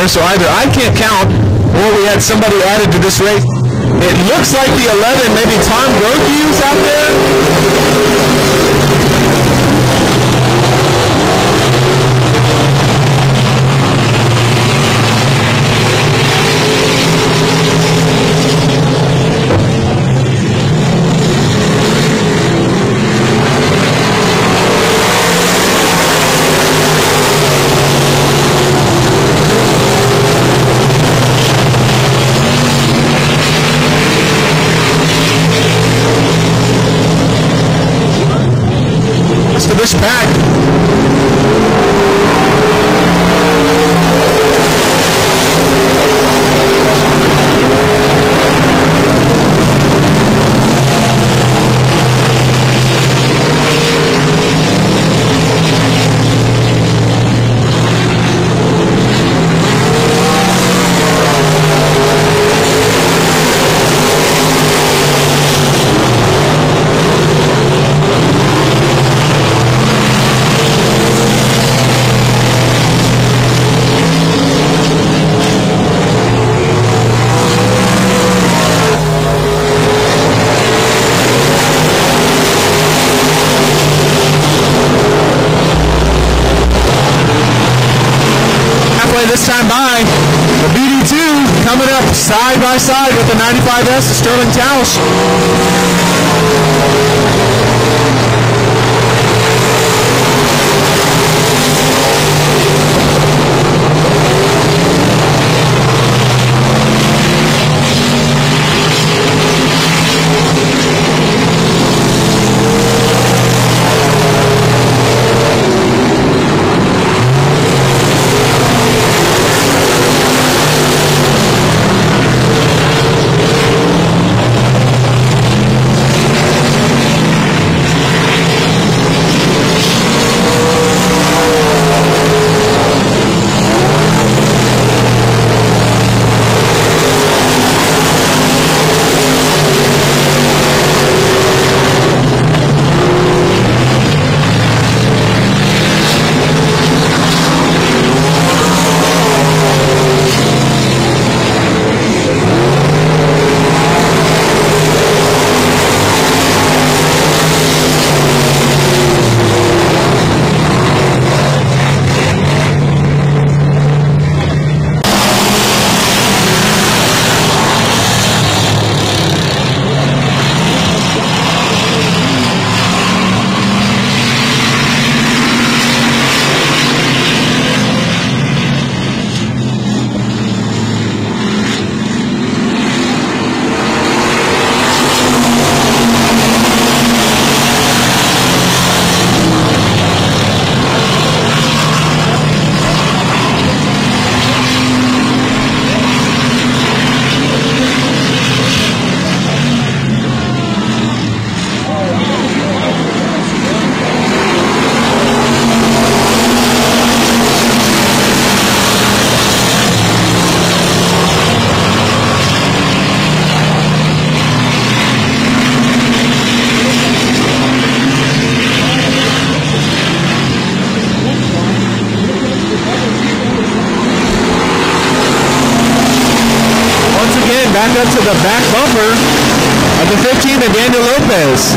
there, so either I can't count or we had somebody added to this race. It looks like the 11, maybe Tom Grothew's out there. This pack. This time by the BD2 coming up side by side with the 95S of Sterling Tausch. Back up to the back bumper of the 15 of Daniel Lopez.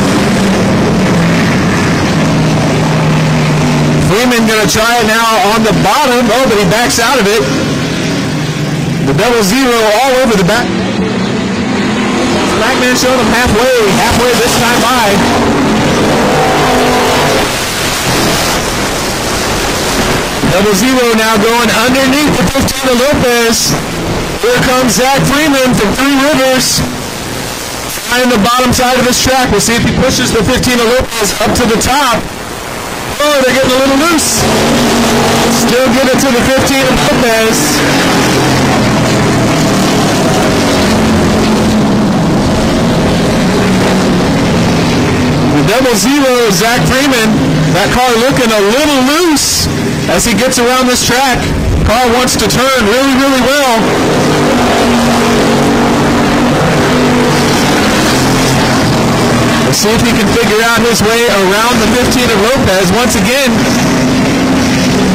Freeman going to try it now on the bottom. Oh, but he backs out of it. The double zero all over the back. Backman showing him halfway this time by. Double zero now going underneath the 15 of Lopez. Here comes Zach Freeman from Three Rivers. Trying the bottom side of this track. We'll see if he pushes the 15 of Lopez up to the top. Oh, they're getting a little loose. Still give it to the 15 of Lopez. The double zero, Zach Freeman. That car looking a little loose as he gets around this track. Car wants to turn really, really well. Let's see if he can figure out his way around the 15 of Lopez. Once again,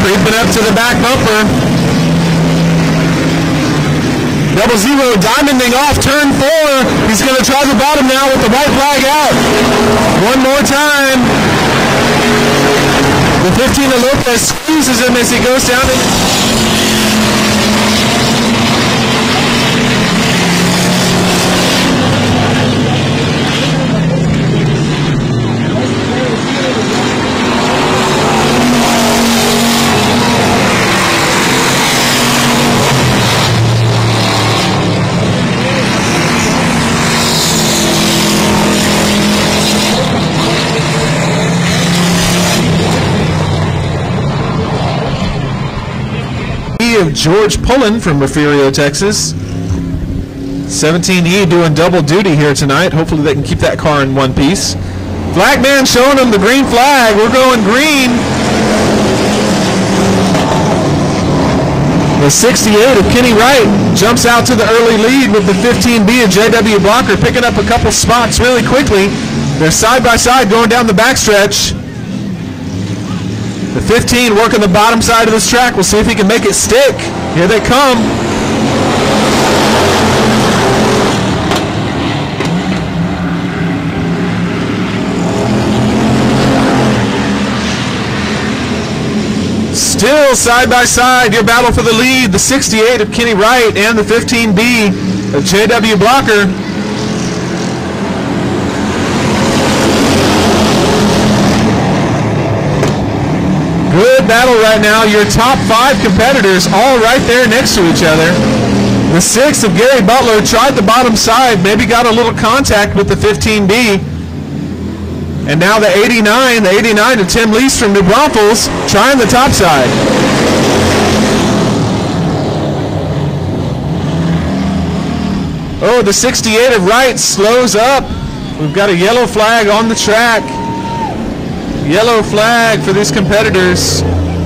creeping up to the back bumper. 00 diamonding off turn 4. He's going to try the bottom now with the white flag out. One more time. The 15 of Lopez squeezes him as he goes down. Of George Pullen from Refugio, Texas. 17E doing double duty here tonight. Hopefully they can keep that car in one piece. Flagman showing them the green flag. We're going green. The 68 of Kenny Wright jumps out to the early lead with the 15B of JW Blocker picking up a couple spots really quickly. They're side by side going down the backstretch. The 15 working the bottom side of this track. We'll see if he can make it stick. Here they come. Still side by side, your battle for the lead. The 68 of Kenny Wright and the 15B of JW Blocker. Good battle right now. Your top 5 competitors all right there next to each other. The 6 of Gary Butler tried the bottom side, maybe got a little contact with the 15B. And now the 89 of Tim Lease from New Braunfels trying the top side. Oh, the 68 of Wright slows up. We've got a yellow flag on the track. Yellow flag for these competitors.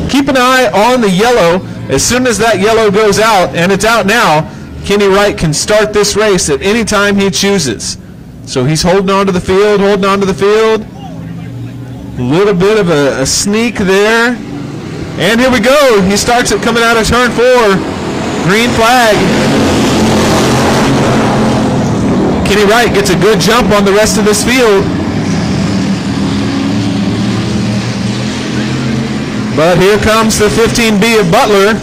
Keep an eye on the yellow. As soon as that yellow goes out, and it's out now, Kenny Wright can start this race at any time he chooses. So he's holding on to the field, holding on to the field. A little bit of a sneak there. And here we go. He starts it coming out of turn 4. Green flag. Kenny Wright gets a good jump on the rest of this field. But here comes the 15B of Butler.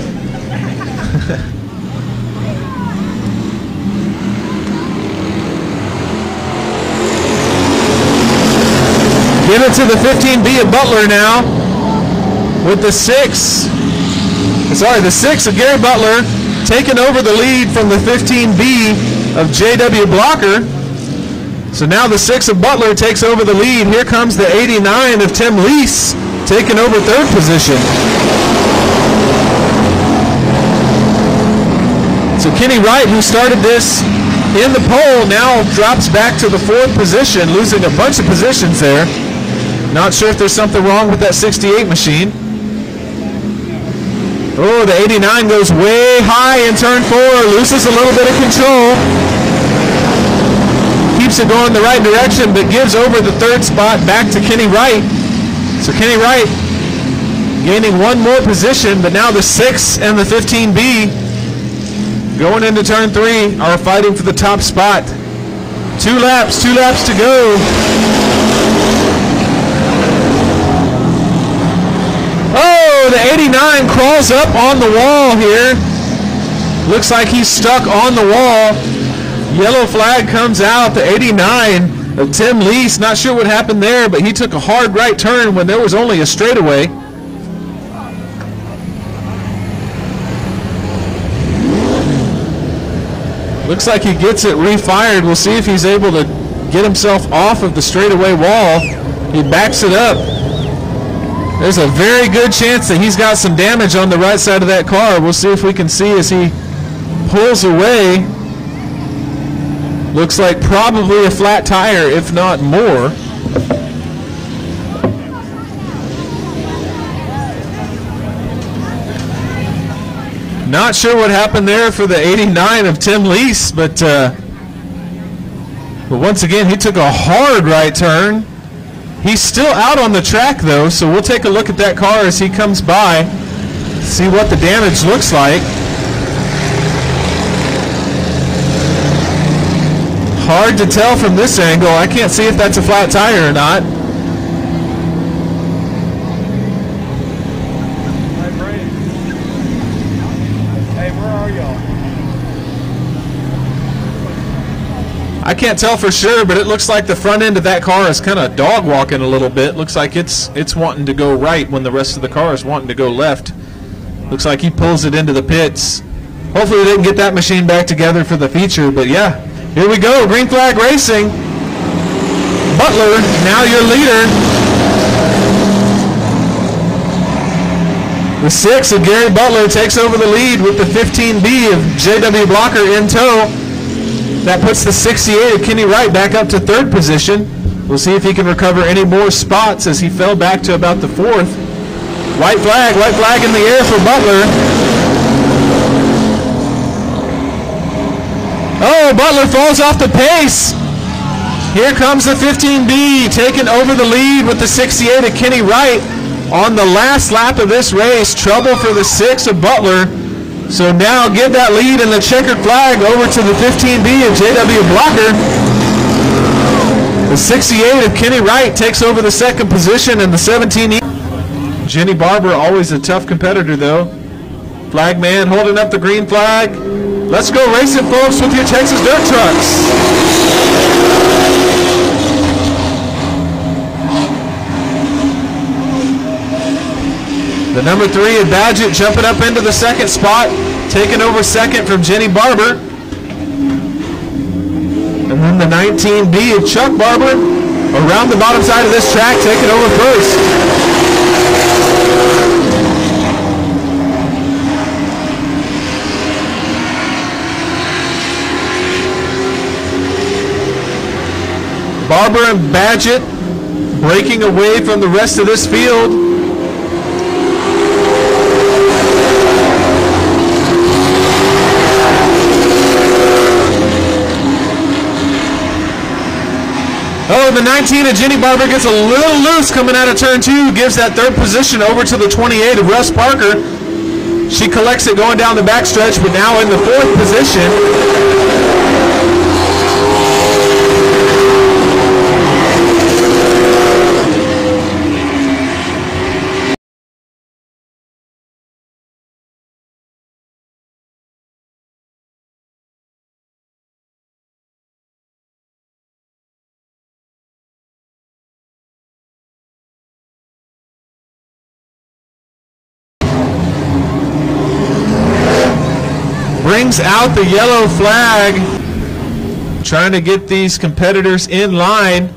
Give it to the 15B of Butler now with the 6. The 6 of Gary Butler taking over the lead from the 15B of JW Blocker. So now the 6 of Butler takes over the lead. Here comes the 89 of Tim Lease taking over 3rd position. So Kenny Wright, who started this in the pole, now drops back to the 4th position, losing a bunch of positions there. Not sure if there's something wrong with that 68 machine. Oh, the 89 goes way high in turn 4, loses a little bit of control. Keeps it going the right direction, but gives over the 3rd spot back to Kenny Wright. So Kenny Wright gaining one more position, but now the 6 and the 15B going into turn 3 are fighting for the top spot. 2 laps to go. Oh, the 89 crawls up on the wall here. Looks like he's stuck on the wall. Yellow flag comes out. The 89 of Tim Lease, not sure what happened there, but he took a hard right turn when there was only a straightaway. Looks like he gets it refired. We'll see if he's able to get himself off of the straightaway wall. He backs it up. There's a very good chance that he's got some damage on the right side of that car. We'll see if we can see as he pulls away. Looks like probably a flat tire, if not more. Not sure what happened there for the 89 of Tim Lease, but once again, he took a hard right turn. He's still out on the track, though, so we'll take a look at that car as he comes by, see what the damage looks like. Hard to tell from this angle. I can't see if that's a flat tire or not. I can't tell for sure, but it looks like the front end of that car is kind of dog walking a little bit. Looks like it's wanting to go right when the rest of the car is wanting to go left. Looks like he pulls it into the pits. Hopefully they can get that machine back together for the feature, but yeah, here we go, green flag racing. Butler, now your leader. The 6 of Gary Butler takes over the lead with the 15B of J.W. Blocker in tow. That puts the 68 of Kenny Wright back up to 3rd position. We'll see if he can recover any more spots as he fell back to about the 4th. White flag in the air for Butler. Oh, Butler falls off the pace. Here comes the 15B taking over the lead with the 68 of Kenny Wright on the last lap of this race. Trouble for the 6 of Butler. So now give that lead and the checkered flag over to the 15B of J.W. Blocker. The 68 of Kenny Wright takes over the 2nd position and the 17E. Jenny Barber, always a tough competitor though. Flag man holding up the green flag. Let's go racing, folks, with your Texas dirt trucks. The number 3 of Badgett jumping up into the 2nd spot, taking over 2nd from Jenny Barber. And then the 19B of Chuck Barber around the bottom side of this track, taking over 1st. Barber and Badgett breaking away from the rest of this field. Oh, the 19 of Jenny Barber gets a little loose coming out of turn 2, gives that 3rd position over to the 28 of Russ Parker. She collects it going down the backstretch, but now in the 4th position. Brings out the yellow flag, trying to get these competitors in line.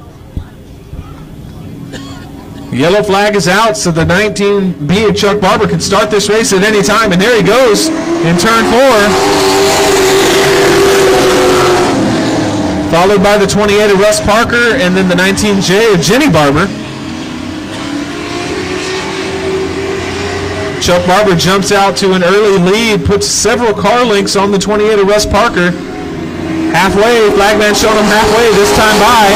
The yellow flag is out, so the 19B of Chuck Barber can start this race at any time, and there he goes in turn 4. Followed by the 28 of Russ Parker, and then the 19J of Jenny Barber. Chuck Barber jumps out to an early lead, puts several car links on the 28 of Russ Parker. Halfway, flagman showing him halfway this time by.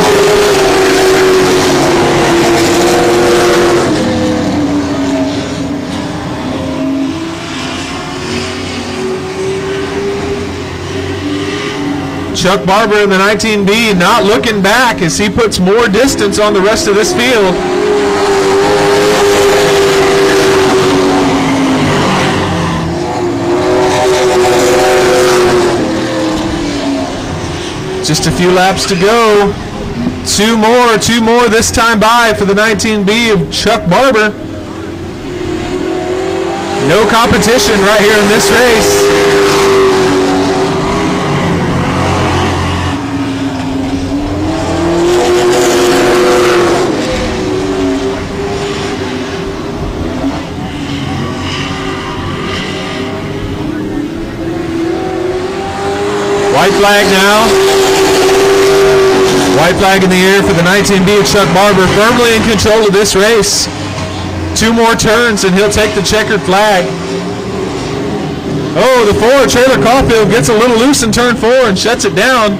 Chuck Barber in the 19B not looking back as he puts more distance on the rest of this field. Just a few laps to go. Two more this time by for the 19B of Chuck Barber. No competition right here in this race. White flag now. White flag in the air for the 19B of Chuck Barber, firmly in control of this race. 2 more turns and he'll take the checkered flag. Oh, the 4 Trailer Caulfield gets a little loose in turn 4 and shuts it down.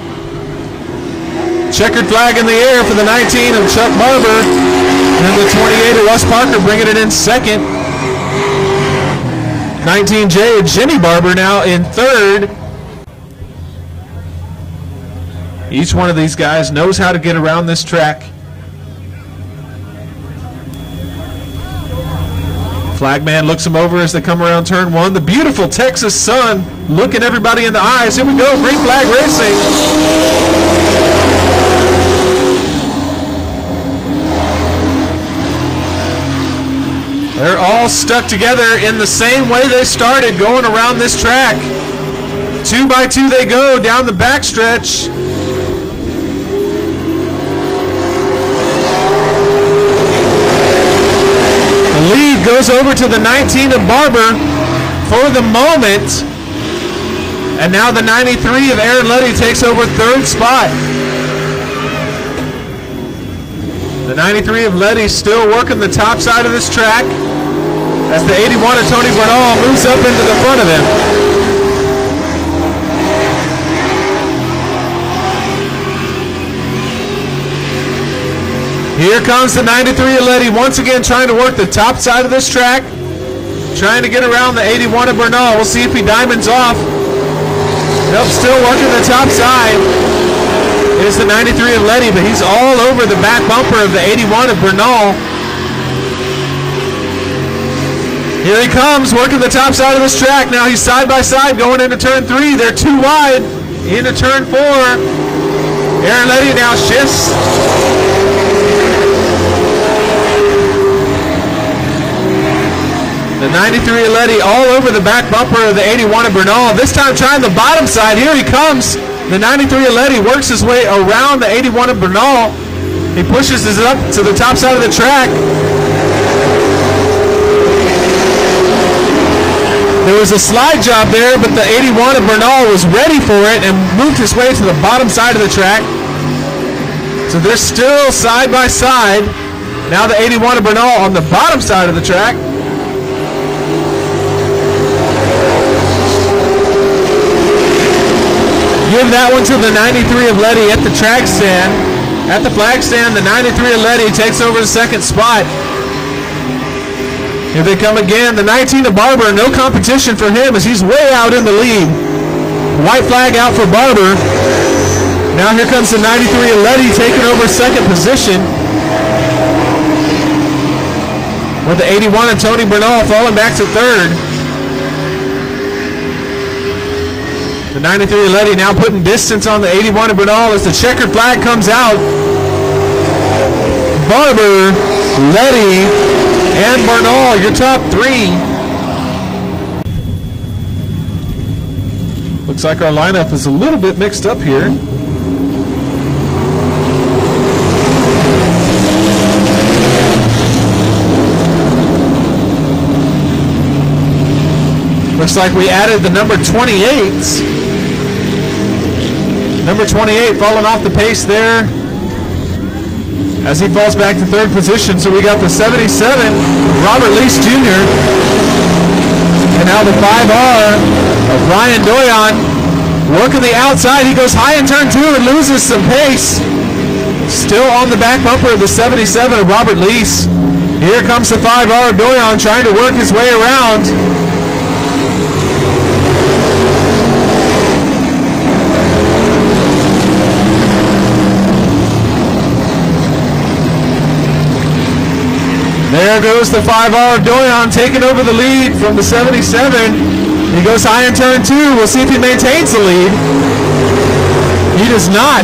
Checkered flag in the air for the 19 of Chuck Barber, and the 28 of Russ Parker bringing it in 2nd. 19J of Jenny Barber now in 3rd. Each one of these guys knows how to get around this track. Flagman looks them over as they come around turn one. The beautiful Texas sun looking everybody in the eyes. Here we go, green flag racing. They're all stuck together in the same way they started, going around this track. 2 by 2 they go down the backstretch. The lead goes over to the 19 of Barber for the moment. And now the 93 of Aaron Letty takes over third spot. The 93 of Letty still working the top side of this track as the 81 of Tony Bernal moves up into the front of him. Here comes the 93 of Letty once again trying to work the top side of this track, trying to get around the 81 of Bernal. We'll see if he diamonds off. Nope, still working the top side. It's the 93 of Letty, but he's all over the back bumper of the 81 of Bernal. Here he comes, working the top side of this track. Now he's side by side going into turn 3. They're too wide into turn 4. Aaron Letty now shifts. The 93 of Letty all over the back bumper of the 81 of Bernal. This time trying the bottom side. Here he comes. The 93 of Letty works his way around the 81 of Bernal. He pushes it up to the top side of the track. There was a slide job there, but the 81 of Bernal was ready for it and moved his way to the bottom side of the track. So they're still side by side. Now the 81 of Bernal on the bottom side of the track. Give that one to the 93 of Letty at the track stand. At the flag stand, the 93 of Letty takes over the second spot. Here they come again. The 19 of Barber, no competition for him as he's way out in the lead. White flag out for Barber. Now here comes the 93 of Letty taking over second position. With the 81 of Tony Bernal falling back to third. The 93 of Letty now putting distance on the 81 of Bernal as the checkered flag comes out. Barber, Letty, and Bernal, your top three. Looks like our lineup is a little bit mixed up here. Looks like we added the number 28. Number 28 falling off the pace there as he falls back to third position. So we got the 77, Robert Lease Jr. And now the 5R of Ryan Doyon working the outside. He goes high in turn 2 and loses some pace. Still on the back bumper of the 77 of Robert Lease. Here comes the 5R of Doyon trying to work his way around. There goes the 5R of Doyon taking over the lead from the 77. He goes high in turn 2. We'll see if he maintains the lead. He does not.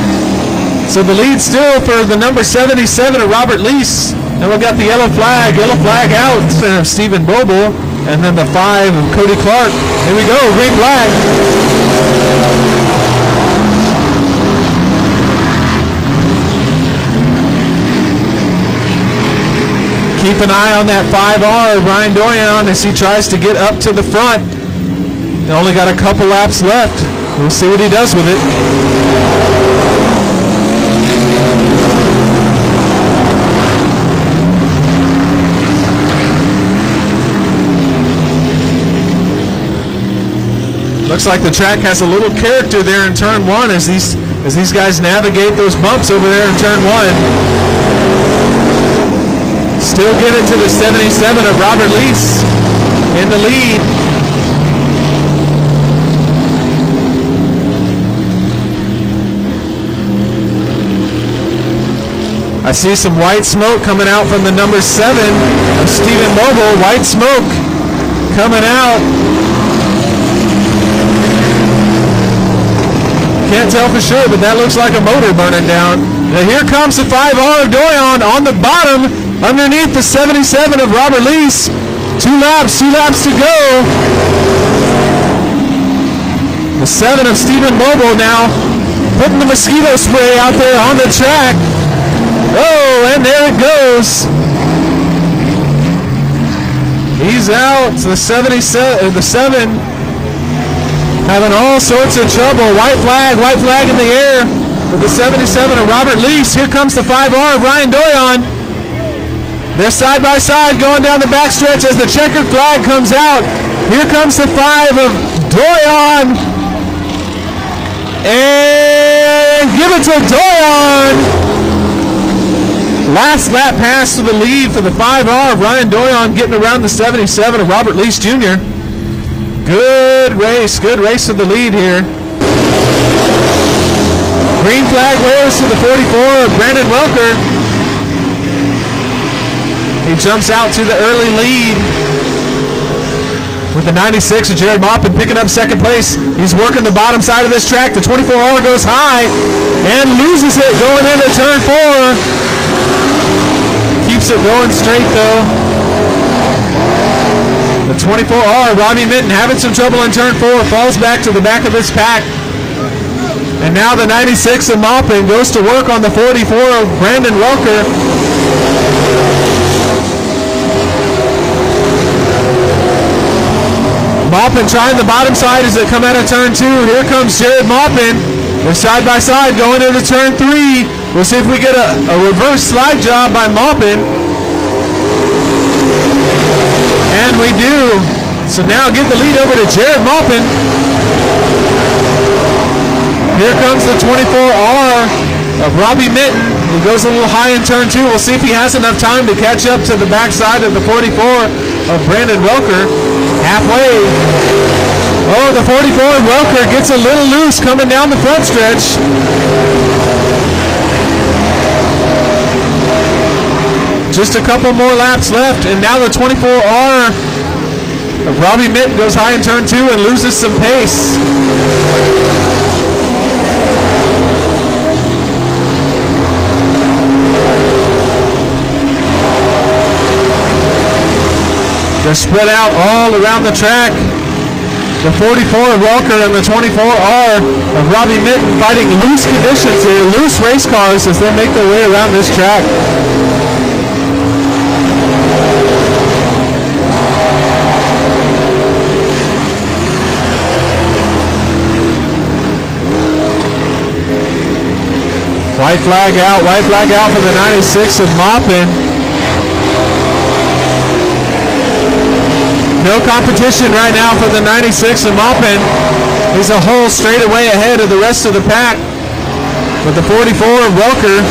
So the lead still for the number 77 of Robert Lease. And we've got the yellow flag out of Stephen Boble. And then the 5 of Cody Clark. Here we go, green flag. Keep an eye on that 5R of Ryan Doyon as he tries to get up to the front. He only got a couple laps left. We'll see what he does with it. Looks like the track has a little character there in turn 1 as these guys navigate those bumps over there in turn 1. Still get it to the 77 of Robert Lease in the lead. I see some white smoke coming out from the number 7 of Stephen Mobile. White smoke coming out. Can't tell for sure, but that looks like a motor burning down. Now here comes the 5R of Doyon on the bottom underneath the 77 of Robert Lease. 2 laps to go. The 7 of Stephen Mobile now putting the mosquito spray out there on the track. Oh, and there it goes. He's out. The 77, the 7 having all sorts of trouble. White flag in the air with the 77 of Robert Lease. Here comes the 5R of Ryan Doyon. They're side by side going down the backstretch as the checkered flag comes out. Here comes the 5 of Doyon. And give it to Doyon. Last lap pass to the lead for the 5R of Ryan Doyon, getting around the 77 of Robert Lease Jr. Good race to the lead here. Green flag waves to the 44 of Brandon Welker. He jumps out to the early lead with the 96 of Jared Maupin picking up second place. He's working the bottom side of this track. The 24R goes high and loses it going into turn 4. Keeps it going straight though. The 24R, Robbie Minton, having some trouble in turn 4, falls back to the back of this pack. And now the 96 of Maupin goes to work on the 44 of Brandon Welker. Maupin trying the bottom side as they come out of turn 2. Here comes Jared Maupin. They're side by side going into turn 3. We'll see if we get a reverse slide job by Maupin. And we do. So now give the lead over to Jared Maupin. Here comes the 24R of Robbie Minton. He goes a little high in turn 2. We'll see if he has enough time to catch up to the backside of the 44 of Brandon Welker. Halfway. Oh, the 44 of Welker gets a little loose coming down the front stretch. Just a couple more laps left, and now the 24R of Robbie Minton goes high in turn 2 and loses some pace. They're spread out all around the track. The 44 of Welker and the 24R of Robbie Minton fighting loose conditions here, loose race cars as they make their way around this track. White flag out for the 96 of Maupin. No competition right now for the 96 of Maupin. He's a whole straightaway ahead of the rest of the pack. With the 44 of Welker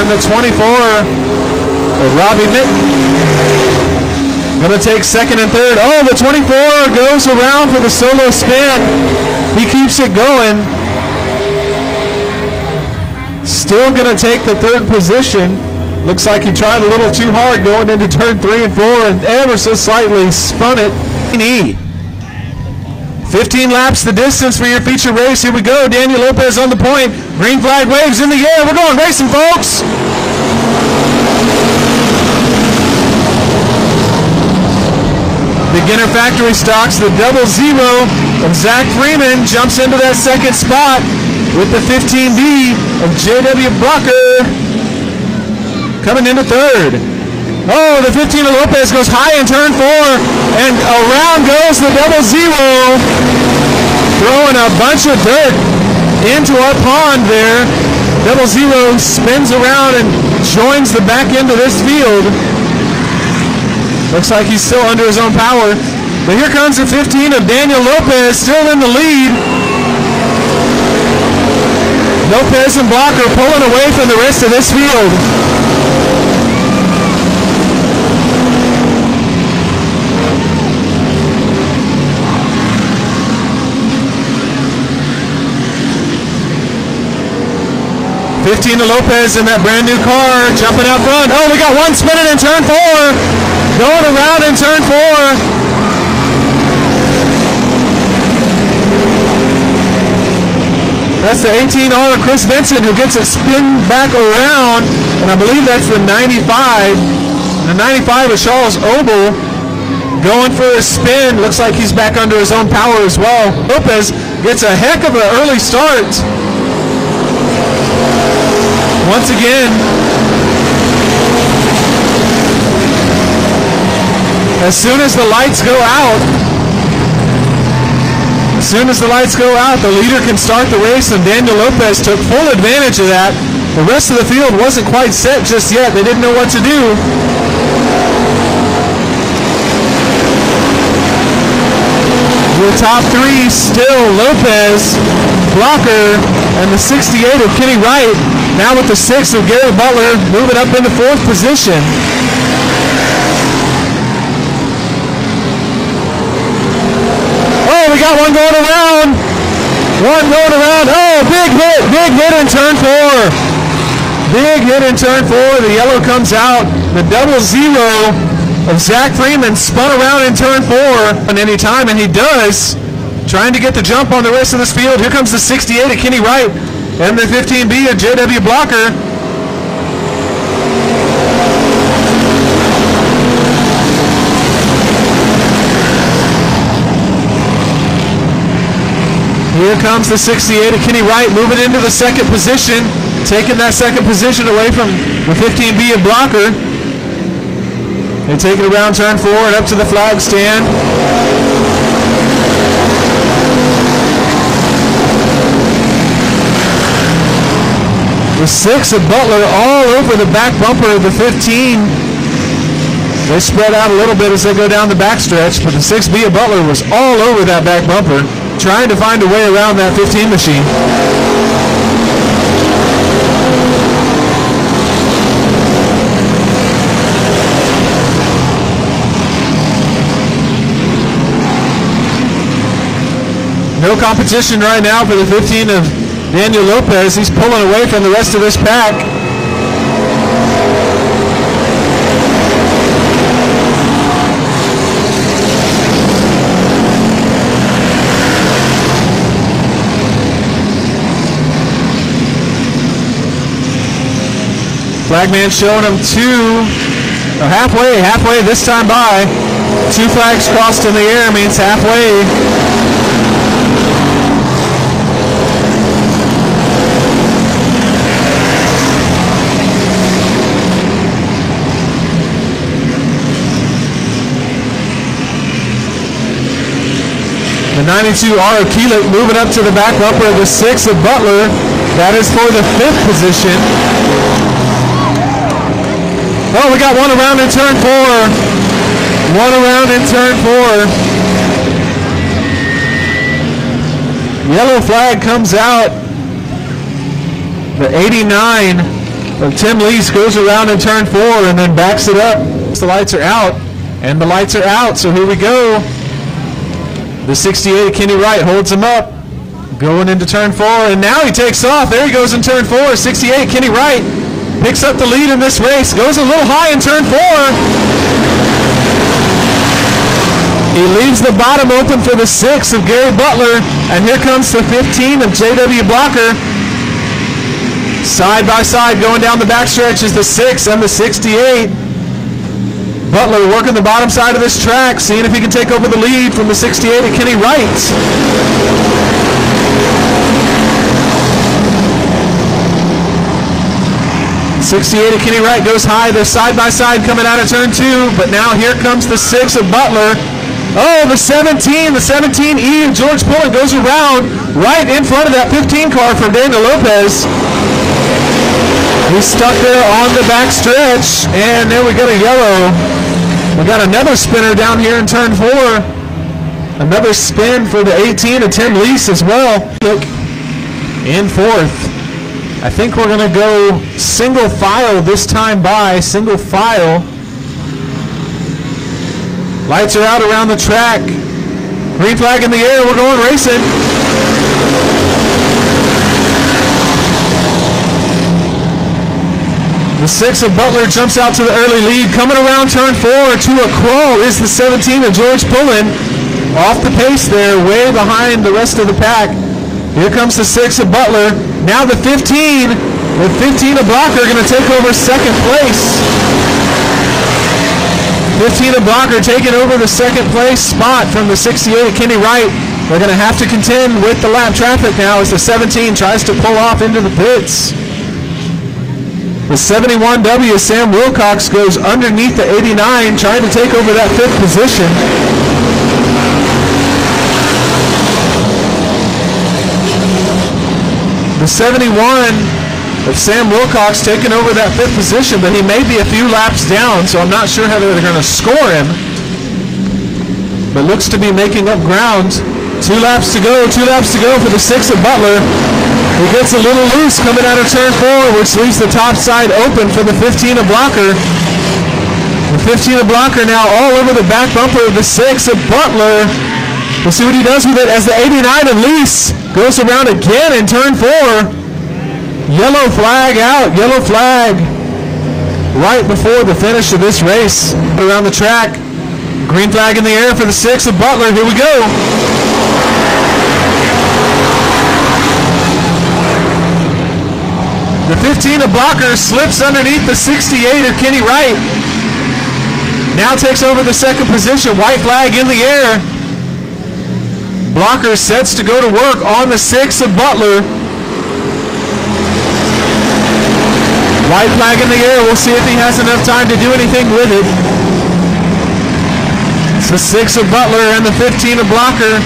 and the 24 of Robbie Minton. Gonna take second and third. Oh, the 24 goes around for the solo spin. He keeps it going. Still going to take the third position. Looks like he tried a little too hard going into turn 3 and 4 and ever so slightly spun it. 15 laps the distance for your feature race. Here we go. Daniel Lopez on the point. Green flag waves in the air. We're going racing, folks. Beginner factory stocks. The 00 of Zach Freeman jumps into that second spot with the 15B of J.W. Blocker coming into third. Oh, the 15 of Lopez goes high in turn 4, and around goes the 00, throwing a bunch of dirt into our pond there. 00 spins around and joins the back end of this field. Looks like he's still under his own power. But here comes the 15 of Daniel Lopez, still in the lead. Lopez and Blocker pulling away from the rest of this field. 15 to Lopez in that brand new car, jumping out front. Oh, we got one spinning in turn 4. Going around in turn 4. That's the 18R Chris Vincent who gets it spin back around, and I believe that's the 95. The 95 is Charles Obel going for a spin. Looks like he's back under his own power as well. Lopez gets a heck of an early start. Once again, as soon as the lights go out, the leader can start the race, and Daniel Lopez took full advantage of that. The rest of the field wasn't quite set just yet. They didn't know what to do. The top 3 still Lopez, Blocker, and the 68 of Kenny Wright. Now with the 6 of Gary Butler moving up into 4th position. We got one going around. Oh, big hit in turn 4. Big hit in turn 4. The yellow comes out. The 00 of Zach Freeman spun around in turn 4 at any time, and he does. Trying to get the jump on the rest of this field. Here comes the 68 of Kenny Wright and the 15B of JW Blocker. Here comes the 68 of Kenny Wright moving into the 2nd position, taking that 2nd position away from the 15B of Blocker. They take it around turn 4 and up to the flag stand. The 6 of Butler all over the back bumper of the 15. They spread out a little bit as they go down the backstretch, but the 6B of Butler was all over that back bumper, trying to find a way around that 15 machine. No competition right now for the 15 of Daniel Lopez. He's pulling away from the rest of this pack. Flagman showing him halfway this time by. 2 flags crossed in the air means halfway. The 92R of Keelik moving up to the back bumper of the 6 of Butler. That is for the 5th position. Oh, we got one around in turn 4. One around in turn 4. Yellow flag comes out. The 89 of Tim Lease goes around in turn 4 and then backs it up. The lights are out, and the lights are out, so here we go. The 68 of Kenny Wright holds him up, going into turn 4, and now he takes off. There he goes in turn 4. 68 Kenny Wright picks up the lead in this race, goes a little high in turn 4. He leaves the bottom open for the 6 of Gary Butler, and here comes the 15 of JW Blocker. Side by side going down the backstretch is the 6 and the 68. Butler working the bottom side of this track, seeing if he can take over the lead from the 68 of Kenny Wright. 68 of Kenny Wright goes high. They're side by side coming out of turn 2, but now here comes the 6 of Butler. Oh, the 17 E of George Pullen goes around right in front of that 15 car from Daniel Lopez. He's stuck there on the back stretch, and then we got a yellow. We got another spinner down here in turn 4. Another spin for the 18 of Tim Lease as well. In 4th. I think we're going to go single file this time by, single file. Lights are out around the track. Green flag in the air, we're going racing. The 6 of Butler jumps out to the early lead. Coming around turn 4 to a crawl is the 17 of George Pullen. Off the pace there, way behind the rest of the pack. Here comes the 6 of Butler. Now the 15. The 15 of Blocker going to take over second place. 15 of Blocker taking over the second place spot from the 68 of Kenny Wright. They're going to have to contend with the lap traffic now as the 17 tries to pull off into the pits. The 71W, Sam Wilcox, goes underneath the 89, trying to take over that 5th position. The 71 of Sam Wilcox taking over that 5th position, but he may be a few laps down, so I'm not sure how they're going to score him. But looks to be making up ground. 2 laps to go for the 6 of Butler. He gets a little loose coming out of turn 4, which leaves the top side open for the 15 of Blocker. The 15 of Blocker now all over the back bumper of the 6 of Butler. We'll see what he does with it as the 89 of Lease goes around again in turn 4. Yellow flag out, yellow flag right before the finish of this race around the track. Green flag in the air for the 6 of Butler. Here we go. The 15 of Blocker slips underneath the 68 of Kenny Wright. Now takes over the second position. White flag in the air. Blocker sets to go to work on the 6 of Butler. White flag in the air. We'll see if he has enough time to do anything with it. It's the 6 of Butler and the 15 of Blocker,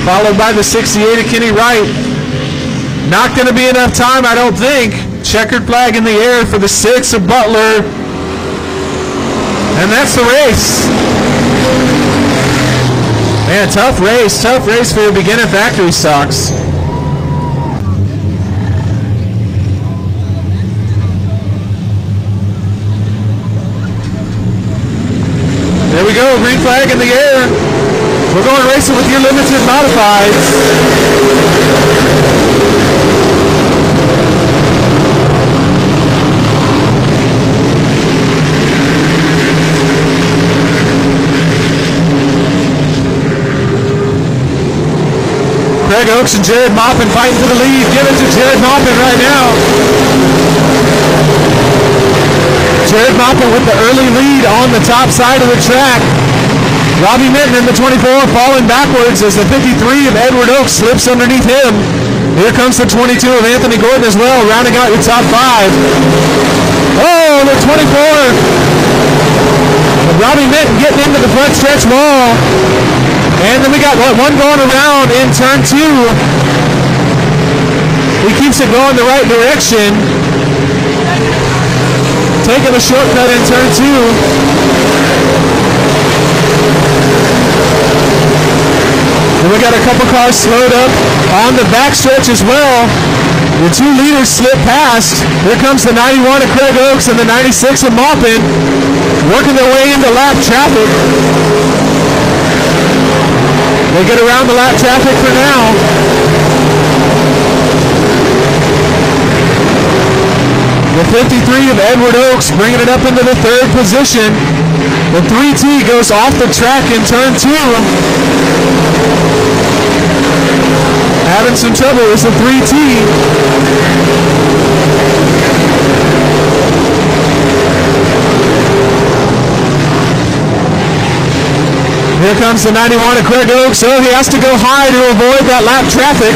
followed by the 68 of Kenny Wright. Not going to be enough time, I don't think. Checkered flag in the air for the 6 of Butler. And that's the race. Man, tough race for your beginner factory stocks. There we go, green flag in the air. We're going racing with your limited modifieds. Craig Oaks and Jared Maupin fighting for the lead. Give it to Jared Maupin right now. Jared Maupin with the early lead on the top side of the track. Robbie Minton in the 24 falling backwards as the 53 of Edward Oaks slips underneath him. Here comes the 22 of Anthony Gordon as well, rounding out your top 5. Oh, the 24 of Robbie Minton getting into the front stretch wall. And then we got one going around in turn 2. He keeps it going the right direction. Taking a shortcut in turn 2. And we got a couple cars slowed up on the backstretch as well. The 2 leaders slip past. Here comes the 91 of Craig Oaks and the 96 of Maupin, working their way into lap traffic. They get around the lap traffic for now. The 53 of Edward Oaks bringing it up into the 3rd position. The 3T goes off the track in turn 2. Having some trouble is the 3T. Here comes the 91 of Craig Oaks. So he has to go high to avoid that lap traffic,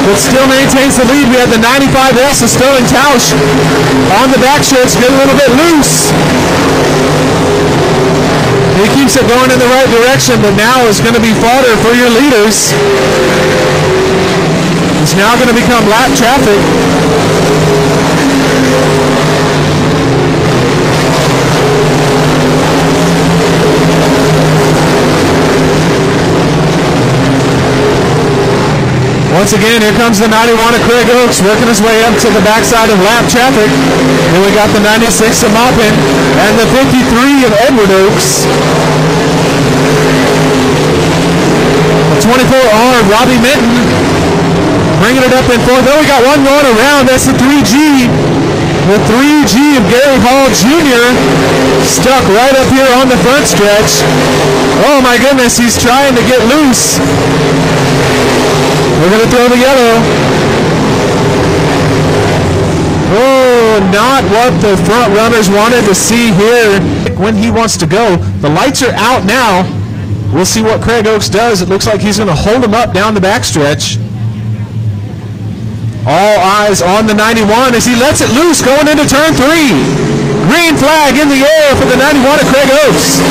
but still maintains the lead. We have the 95S of Sterling Tausch on the backstretch, get a little bit loose. He keeps it going in the right direction, but now is going to be fodder for your leaders. It's now going to become lap traffic. Once again, here comes the 91 of Craig Oaks working his way up to the backside of lap traffic. Then we got the 96 of Maupin and the 53 of Edward Oaks. The 24R of Robbie Minton bringing it up in 4th. Then we got one going around. That's the 3G. The 3G of Gary Hall Jr. stuck right up here on the front stretch. Oh my goodness, he's trying to get loose. We're going to throw the yellow. Oh, not what the front runners wanted to see here. When he wants to go, the lights are out now. We'll see what Craig Oaks does. It looks like he's going to hold him up down the backstretch. All eyes on the 91 as he lets it loose going into turn 3. Green flag in the air for the 91 of Craig Oaks.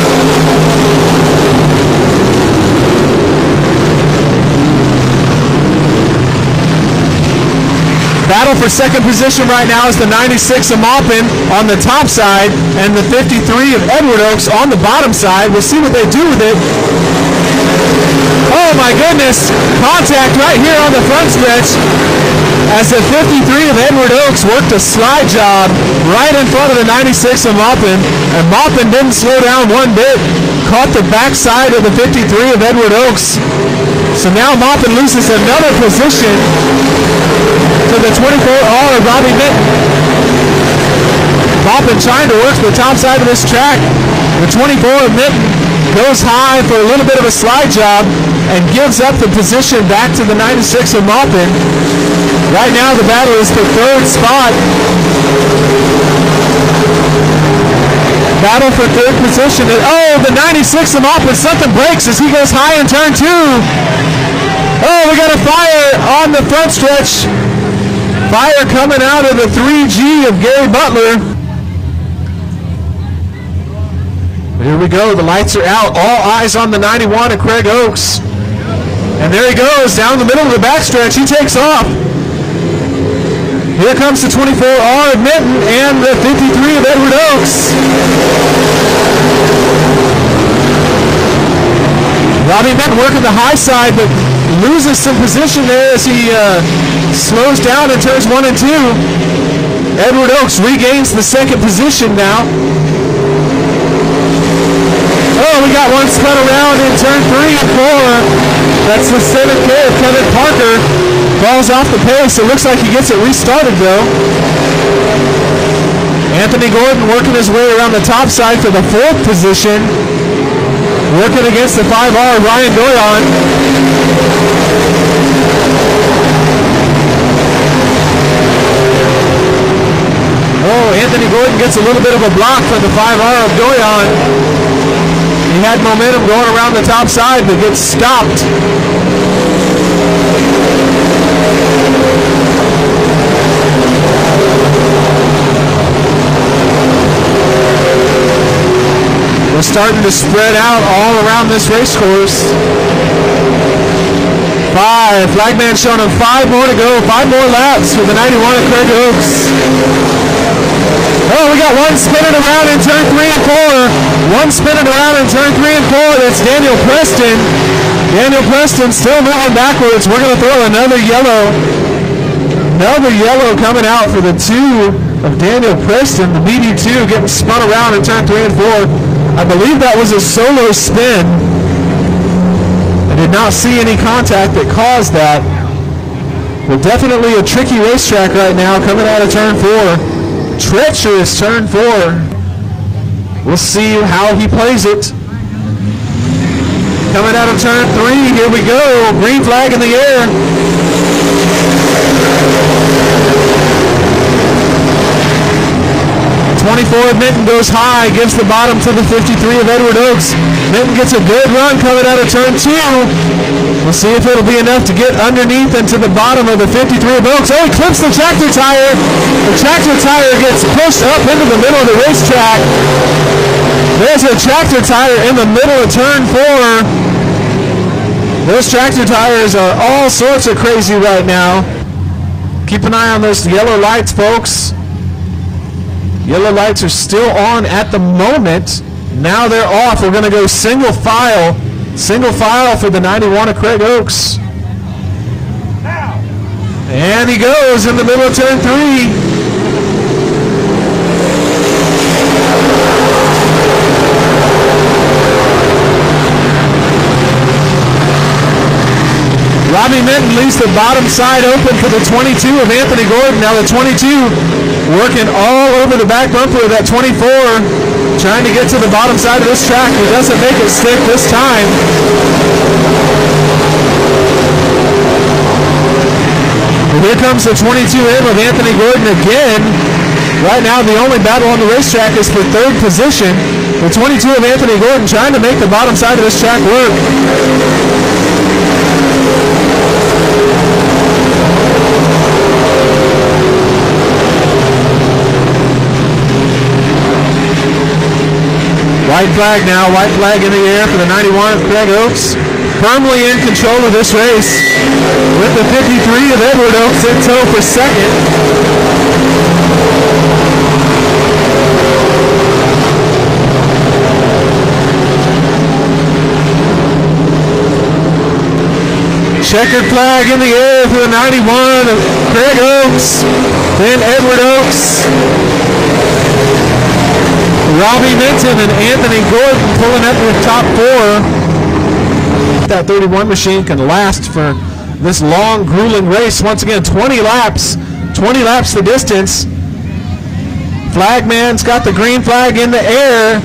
Battle for second position right now is the 96 of Maupin on the top side and the 53 of Edward Oaks on the bottom side. We'll see what they do with it. Oh my goodness, contact right here on the front stretch as the 53 of Edward Oaks worked a slide job right in front of the 96 of Maupin, and Maupin didn't slow down one bit, caught the backside of the 53 of Edward Oaks. So now Maupin loses another position to the 24R of Robbie Minton. Maupin trying to work the top side of this track. The 24 of Minton goes high for a little bit of a slide job and gives up the position back to the 96 of Maupin. Right now the battle is for third spot. Battle for third position. Oh, the 96 of Maupin, something breaks as he goes high in turn 2. Oh, we got a fire on the front stretch. Fire coming out of the 3G of Gary Butler. Here we go, the lights are out. All eyes on the 91 of Craig Oaks. And there he goes, down the middle of the backstretch. He takes off. Here comes the 24R of Minton and the 53 of Edward Oaks. Robbie Minton working the high side, but loses some position there as he slows down in turns 1 and 2. Edward Oaks regains the second position now. Oh, we got one spun around in turn 3 and 4. That's the 7K of Kevin Parker. Falls off the pace. It looks like he gets it restarted though. Anthony Gordon working his way around the top side for the 4th position. Working against the 5R, Ryan Doyon. Oh, Anthony Gordon gets a little bit of a block from the 5R of Doyon. He had momentum going around the top side, but gets stopped. We're starting to spread out all around this race course. 5. Flagman showing him 5 more to go. 5 more laps for the 91 of Craig Oaks. Oh, we got one spinning around in turn 3 and 4. One spinning around in turn 3 and 4. That's Daniel Preston. Daniel Preston still moving backwards. We're going to throw another yellow. Another yellow coming out for the 2 of Daniel Preston. The BD2 getting spun around in turn 3 and 4. I believe that was a solo spin. I did not see any contact that caused that. Well, definitely a tricky racetrack right now coming out of turn 4. Treacherous turn 4. We'll see how he plays it. Coming out of turn 3, here we go. Green flag in the air. 24 of Minton goes high, gives the bottom to the 53 of Edward Oaks. Minton gets a good run coming out of turn 2. We'll see if it'll be enough to get underneath and to the bottom of the 53 of Oaks. Oh, he clips the tractor tire. The tractor tire gets pushed up into the middle of the racetrack. There's a tractor tire in the middle of turn 4. Those tractor tires are all sorts of crazy right now. Keep an eye on those yellow lights, folks. Yellow lights are still on at the moment. Now they're off. We're going to go single file. Single file for the 91 of Craig Oaks. And he goes in the middle of turn 3. Robbie Minton leaves the bottom side open for the 22 of Anthony Gordon. Now the 22 working all over the back bumper of that 24, trying to get to the bottom side of this track. He doesn't make it stick this time. And here comes the 22M of Anthony Gordon again. Right now the only battle on the racetrack is for third position. The 22 of Anthony Gordon trying to make the bottom side of this track work. White flag now, white flag in the air for the 91 of Craig Oaks. Firmly in control of this race with the 53 of Edward Oaks in tow for second. Checkered flag in the air for the 91 of Craig Oaks, then Edward Oaks. Robbie Minton and Anthony Gordon pulling up with top four. That 31 machine can last for this long, grueling race. Once again, 20 laps the distance. Flagman's got the green flag in the air.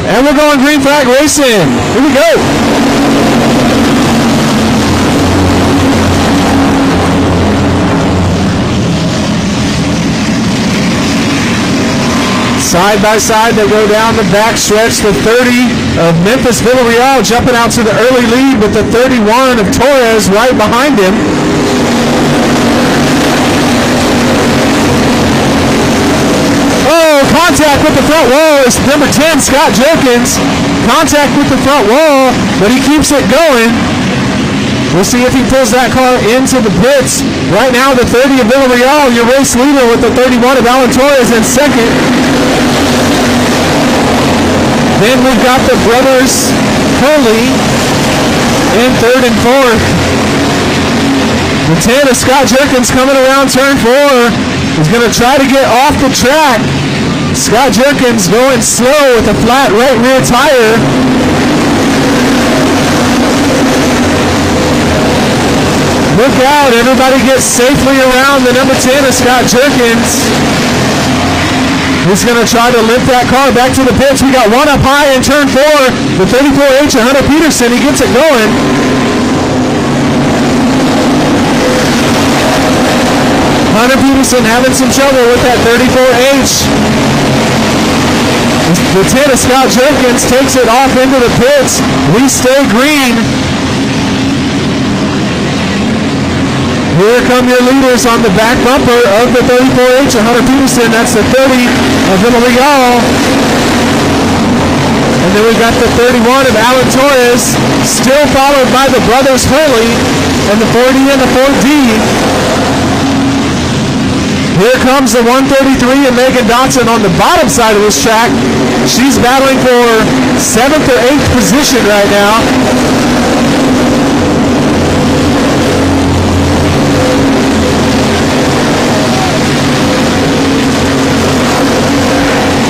And we're going green flag racing. Here we go. Side by side, they go down the back stretch. The 30 of Memphis Villarreal jumping out to the early lead with the 31 of Torres right behind him. Oh, contact with the front wall is number 10, Scott Jerkins. Contact with the front wall, but he keeps it going. We'll see if he pulls that car into the pits. Right now, the 30 of Villarreal, your race leader, with the 31 of Alan Torres in second. Then we've got the brothers Hurley in third and fourth. The 10 of Scott Jerkins coming around turn 4. He's going to try to get off the track. Scott Jerkins going slow with a flat right rear tire. Look out, everybody gets safely around the number 10 of Scott Jerkins. He's going to try to lift that car back to the pits. We got one up high in turn 4. The 34H of Hunter Peterson, he gets it going. Hunter Peterson having some trouble with that 34H. The 10 of Scott Jerkins takes it off into the pits. We stay green. Here come your leaders on the back bumper of the 34H of Hunter Peterson. That's the 30 of Villarreal. And then we've got the 31 of Alan Torres, still followed by the brothers Hurley and the 40 and the 4D. Here comes the 133 of Megan Dotson on the bottom side of this track. She's battling for 7th or 8th position right now.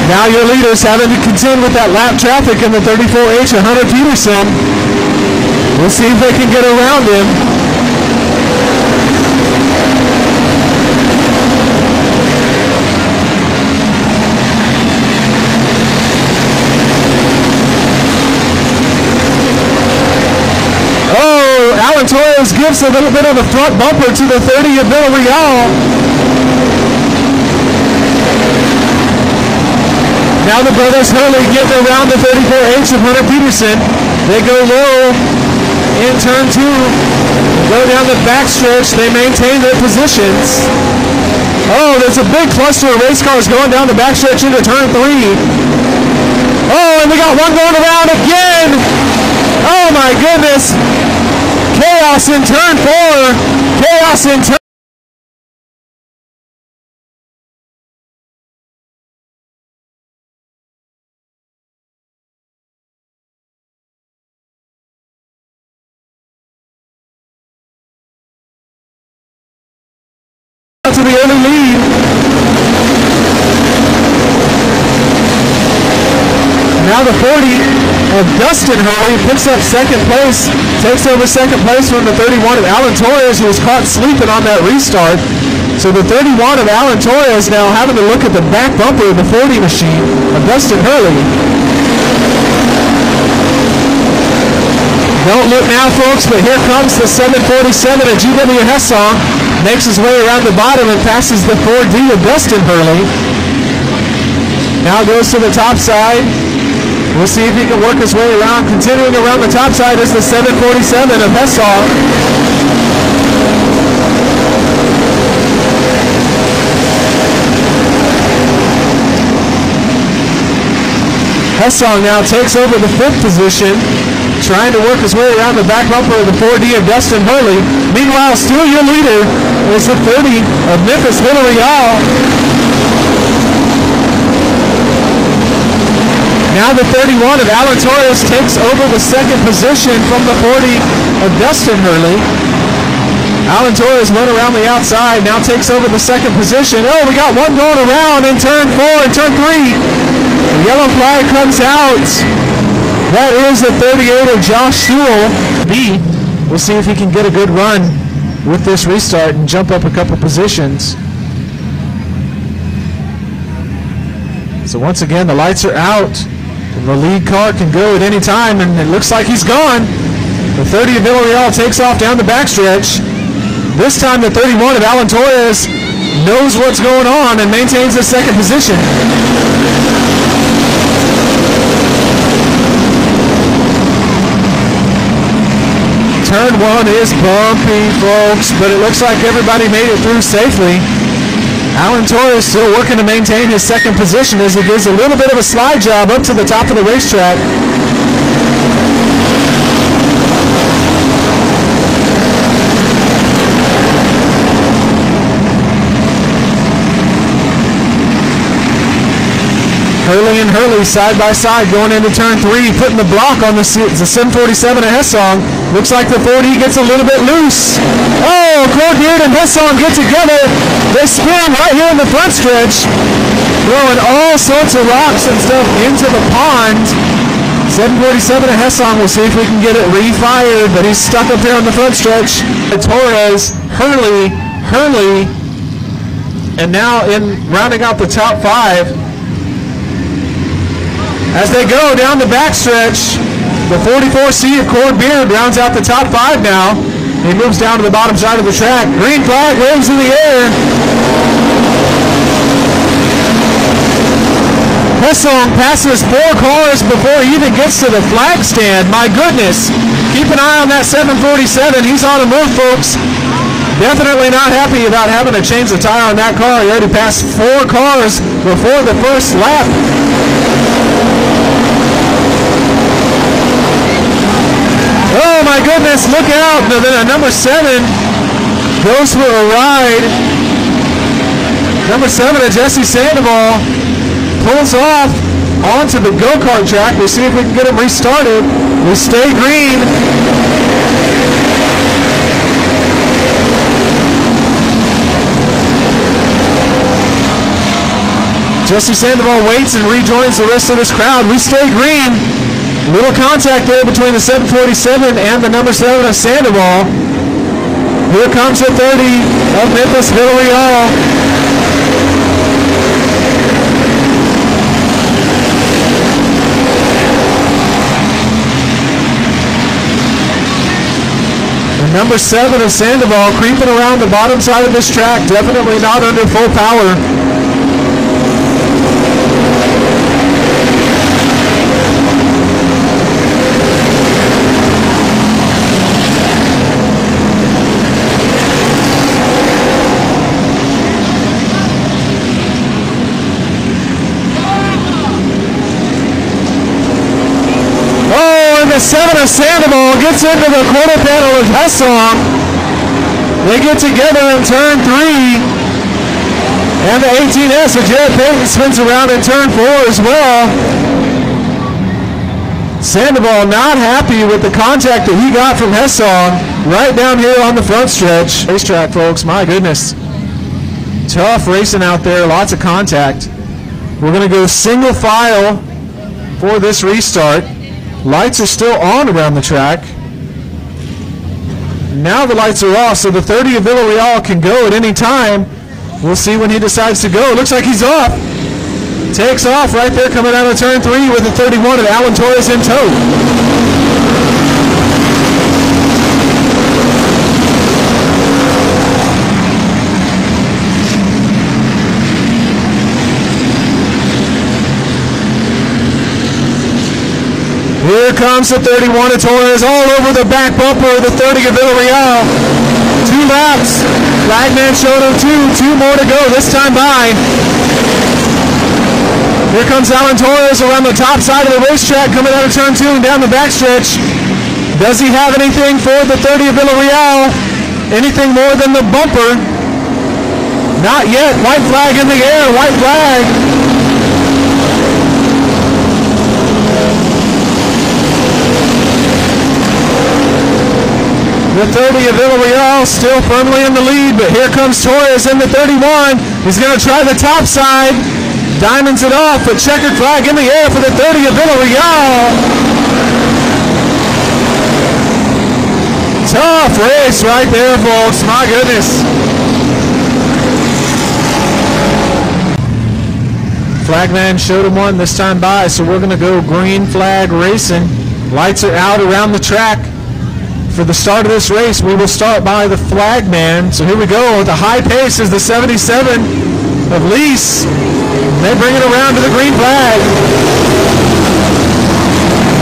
Now your leaders having to contend with that lap traffic in the 34H of Hunter Peterson. We'll see if they can get around him. Oh, Alan Torres gives a little bit of a front bumper to the 30 of Villarreal. Now the brothers Hurley getting around the 34H of Hunter Peterson. They go low in turn 2. Go down the back stretch. They maintain their positions. Oh, there's a big cluster of race cars going down the back stretch into turn 3. Oh, and we got one going around again. Oh my goodness. Chaos in turn 4. Chaos in turn. To the early lead. Now the 40 of Dustin Hurley, picks up second place, takes over second place from the 31 of Alan Torres, who was caught sleeping on that restart. So the 31 of Alan Torres now having to look at the back bumper of the 40 machine of Dustin Hurley. Don't look now, folks, but here comes the 747 of GW Hessong. Makes his way around the bottom and passes the 4D of Dustin Hurley. Now goes to the top side. We'll see if he can work his way around. Continuing around the top side is the 747 of Hessong. Hessong now takes over the 5th position, trying to work his way around the back bumper of the 4D of Dustin Hurley. Meanwhile, still your leader is the 30 of Memphis Villarreal. Now the 31 of Alan Torres takes over the 2nd position from the 40 of Dustin Hurley. Alan Torres went around the outside, now takes over the 2nd position. Oh, we got one going around in turn 4 and turn 3. The yellow flag comes out. That is the 38 of Josh Sewell. We'll see if he can get a good run with this restart and jump up a couple positions. So once again, the lights are out. And the lead car can go at any time, and it looks like he's gone. The 30 of Villarreal takes off down the backstretch. This time the 31 of Alan Torres knows what's going on and maintains the 2nd position. Turn 1 is bumpy, folks, but it looks like everybody made it through safely. Alan Torres still working to maintain his 2nd position as he gives a little bit of a slide job up to the top of the racetrack. Hurley and Hurley side by side going into turn 3, putting the block on the 747 of Hessong. Looks like the 40 gets a little bit loose. Oh, Corbeard and Hessong get together. They spin right here in the front stretch, throwing all sorts of rocks and stuff into the pond. 747 of Hessong, we'll see if we can get it refired, but he's stuck up here on the front stretch. Torres, Hurley, and now in rounding out the top 5. As they go down the backstretch, the 44C of Corbeard rounds out the top 5 now. He moves down to the bottom side of the track. Green flag waves in the air. Hessong passes 4 cars before he even gets to the flag stand. My goodness. Keep an eye on that 747. He's on the move, folks. Definitely not happy about having to change the tire on that car. He already passed 4 cars before the first lap. Oh my goodness, look out. Number 7 goes for a ride. Number 7 of Jesse Sandoval pulls off onto the go-kart track. We'll see if we can get him restarted. We stay green. Jesse Sandoval waits and rejoins the rest of this crowd. We stay green. Little contact there between the 747 and the number 7 of Sandoval. Here comes the 30 of Memphis Villarreal. The number 7 of Sandoval creeping around the bottom side of this track, definitely not under full power. The 7 of Sandoval gets into the quarter panel of Hessong. They get together in turn 3. And the 18S of Jared Payton spins around in turn 4 as well. Sandoval not happy with the contact that he got from Hessong right down here on the front stretch. Racetrack, folks, my goodness. Tough racing out there, lots of contact. We're going to go single file for this restart. Lights are still on around the track. Now the lights are off, so the 30 of Villarreal can go at any time. We'll see when he decides to go. Looks like he's off. Takes off right there coming out of turn 3 with the 31 of Alan Torres in tow. Here comes the 31 of Torres all over the back bumper of the 30 of Villarreal. 2 laps. Flagman showed him 2 more to go this time by. Here comes Alan Torres around the top side of the racetrack coming out of turn 2 and down the backstretch. Does he have anything for the 30 of Villarreal? Anything more than the bumper? Not yet. White flag in the air. White flag. The 30 of Villarreal still firmly in the lead, but here comes Torres in the 31. He's going to try the top side. Diamonds it off, but checkered flag in the air for the 30 of Villarreal. Tough race right there, folks. My goodness. Flagman showed him one this time by, so we're going to go green flag racing. Lights are out around the track. For the start of this race, we will start by the flagman. So here we go. With a high pace is the 77 of Lease. They bring it around to the green flag.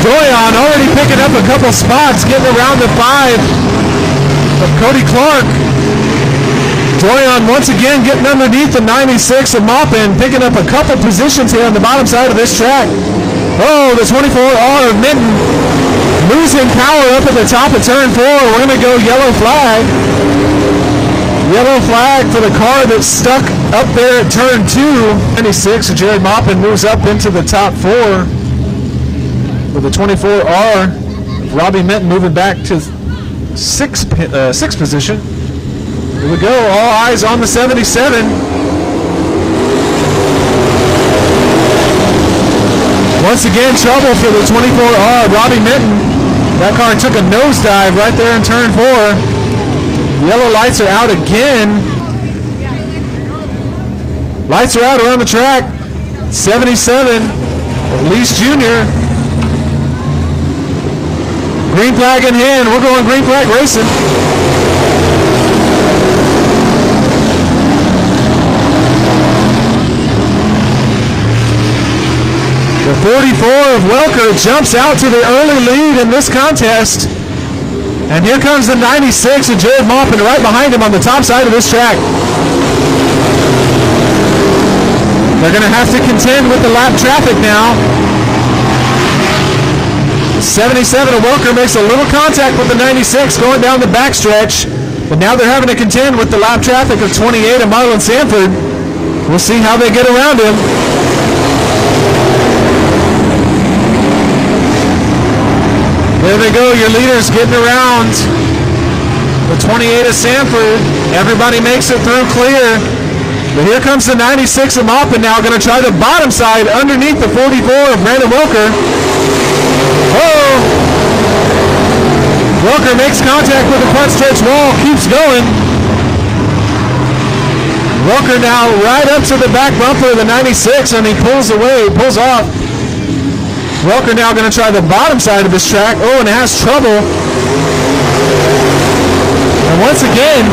Doyon already picking up a couple spots, getting around the 5 of Cody Clark. Doyon once again getting underneath the 96 of Maupin, picking up a couple positions here on the bottom side of this track. Oh, the 24R of Minton. Losing power up at the top of turn 4. We're going to go yellow flag. Yellow flag for the car that's stuck up there at turn 2. 96, so Jared Maupin moves up into the top 4 with the 24R. Robbie Minton moving back to 6th position. Here we go. All eyes on the 77. Once again, trouble for the 24R. Robbie Minton. That car took a nosedive right there in turn 4. Yellow lights are out again. Lights are out around the track. 77, Lease Jr. Green flag in hand. We're going green flag racing. The 44 of Welker jumps out to the early lead in this contest. And here comes the 96 of Jared Maupin right behind him on the top side of this track. They're going to have to contend with the lap traffic now. 77 of Welker makes a little contact with the 96 going down the backstretch. But now they're having to contend with the lap traffic of 28 of Marlon Sanford. We'll see how they get around him. There they go, your leaders getting around the 28 of Sanford. Everybody makes it through clear. But here comes the 96 of Maupin now, going to try the bottom side underneath the 44 of Brandon Welker. Oh! Welker makes contact with the front stretch wall, keeps going. Welker now right up to the back bumper of the 96, and he pulls away, pulls off. Welker now going to try the bottom side of this track. Oh, and has trouble. And once again,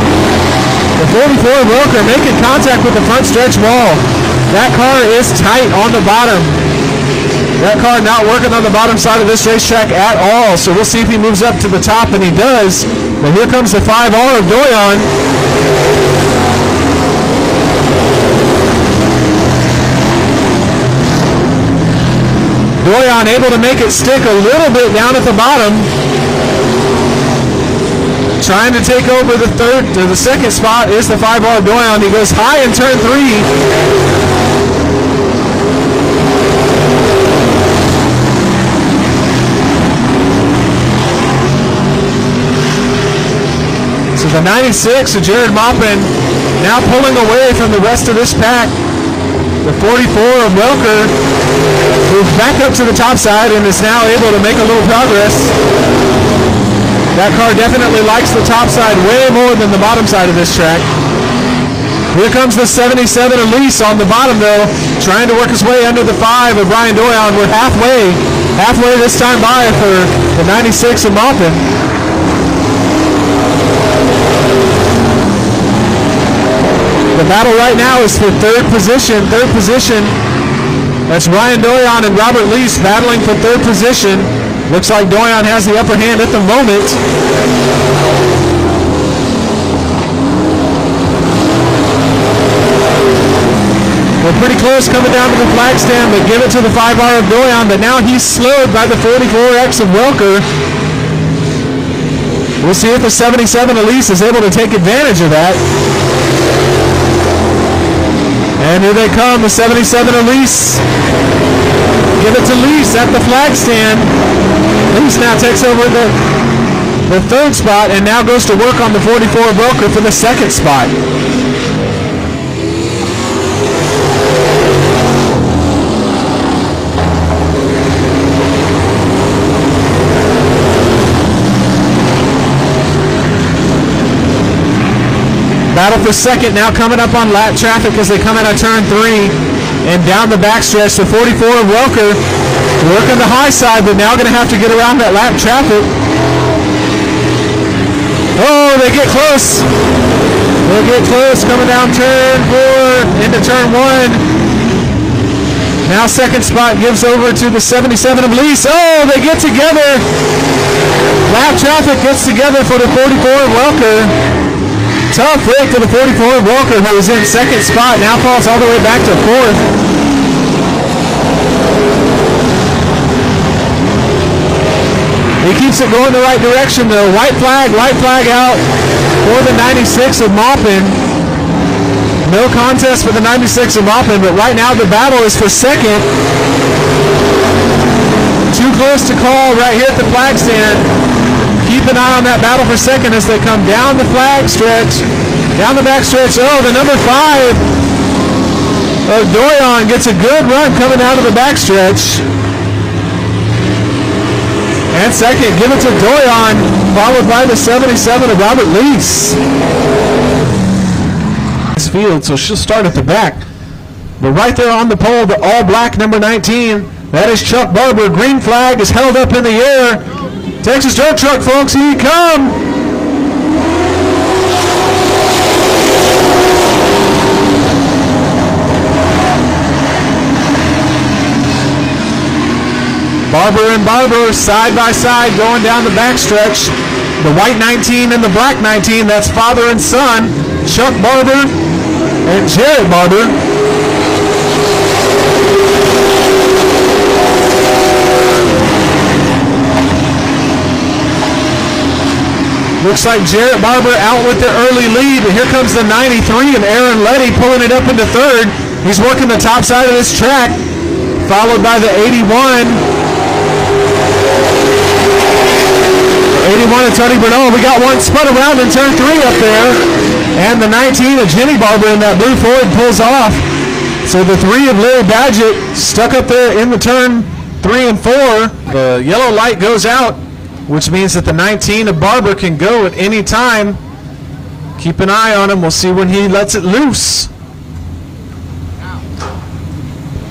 the 44 Welker making contact with the front stretch wall. That car is tight on the bottom. That car not working on the bottom side of this racetrack at all. So we'll see if he moves up to the top, and he does. But here comes the 5R of Doyon. Doyon able to make it stick a little bit down at the bottom. Trying to take over the second spot is the 5R Doyon. He goes high in turn 3. So the 96 of Jared Maupin now pulling away from the rest of this pack. The 44 of Welker moves back up to the top side and is now able to make a little progress. That car definitely likes the top side way more than the bottom side of this track. Here comes the 77 Elise on the bottom though, trying to work his way under the 5 of Ryan Doyon. We're halfway this time by for the 96 of Maupin. The battle right now is for third position. That's Ryan Doyon and Robert Lease battling for third position. Looks like Doyon has the upper hand at the moment. We're pretty close coming down to the flag stand, but give it to the 5R of Doyon, but now he's slowed by the 44X of Welker. We'll see if the 77 Elise is able to take advantage of that. And here they come, the 77 Elise. Give it to Lease at the flag stand. Lease now takes over the third spot and now goes to work on the 44 Welker for the second spot. Battle for second now coming up on lap traffic as they come out of turn 3 and down the backstretch. The 44 of Welker working the high side, but now going to have to get around that lap traffic. Oh, they get close. They'll get close coming down turn 4 into turn 1. Now second spot gives over to the 77 of Lease. Oh, they get together. Lap traffic gets together for the 44 of Welker. Tough break for the 44 of Welker, who was in second spot, now falls all the way back to fourth. He keeps it going the right direction though. White flag out for the 96 of Maupin. No contest for the 96 of Maupin, but right now the battle is for second. Too close to call right here at the flag stand. Keep an eye on that battle for second as they come down the flag stretch, down the back stretch. Oh, the number 5 of Doyon gets a good run coming out of the back stretch. And second, give it to Doyon, followed by the 77 of Robert Lease. This field, so she'll start at the back. But right there on the pole, the all black number 19, that is Chuck Barber. Green flag is held up in the air. Texas Dirt Truck, folks, here you come. Barber and Barber side by side going down the backstretch. The white 19 and the black 19, that's father and son, Chuck Barber and Jared Barber. Looks like Jarrett Barber out with the early lead. Here comes the 93 of Aaron Letty pulling it up into third. He's working the top side of this track, followed by the 81. 81 of Tony Bernal. We got one spun around in turn 3 up there. And the 19 of Jenny Barber in that blue Ford pulls off. So the 3 of Larry Badgett stuck up there in the turn 3 and 4. The yellow light goes out, which means that the 19 of Barber can go at any time. Keep an eye on him. We'll see when he lets it loose.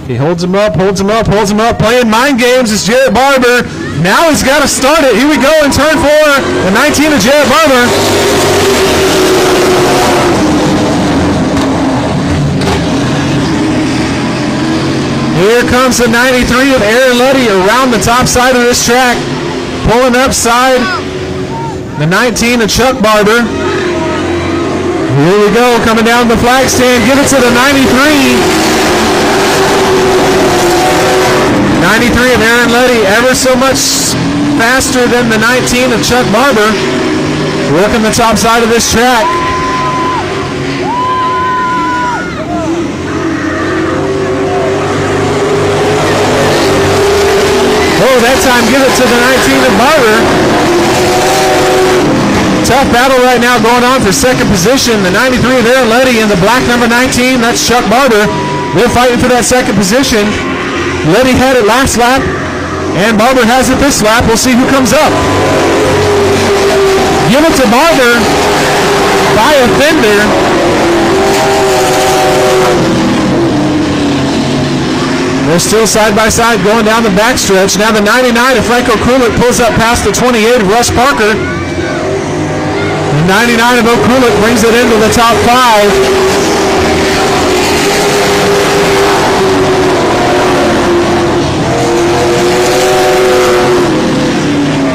He holds him up, playing mind games. It's Jarrett Barber. Now he's got to start it. Here we go in turn 4. The 19 of Jarrett Barber. Here comes the 93 of Aaron Letty around the top side of this track. Pulling upside, the 19 of Chuck Barber. Here we go, coming down the flag stand. Give it to the 93. 93 of Aaron Letty, ever so much faster than the 19 of Chuck Barber. Working the top side of this track. Oh, that time give it to the 19 of Barber. Tough battle right now going on for second position. The 93 of Aaron Letty and the black number 19, that's Chuck Barber. They're fighting for that second position. Letty had it last lap, and Barber has it this lap. We'll see who comes up. Give it to Barber by a fender. They're still side by side going down the backstretch. Now the 99 of Franco Krulik pulls up past the 28 of Russ Parker. The 99 of O'Krulik brings it into the top 5.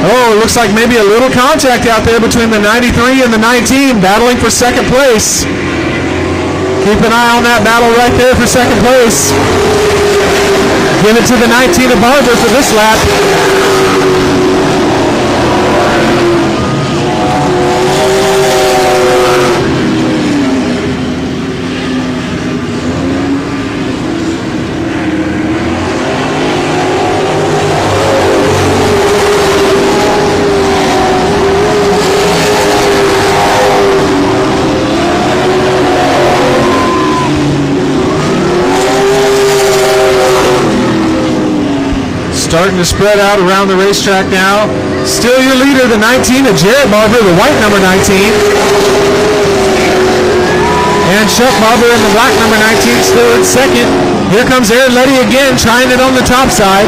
Oh, it looks like maybe a little contact out there between the 93 and the 19, battling for second place. Keep an eye on that battle right there for second place. Give it to the 19 of Barber for this lap. Starting to spread out around the racetrack now. Still your leader, the 19 of Jarrett Barber, the white number 19. And Chuck Barber in the black number 19 still in second. Here comes Aaron Letty again, trying it on the top side.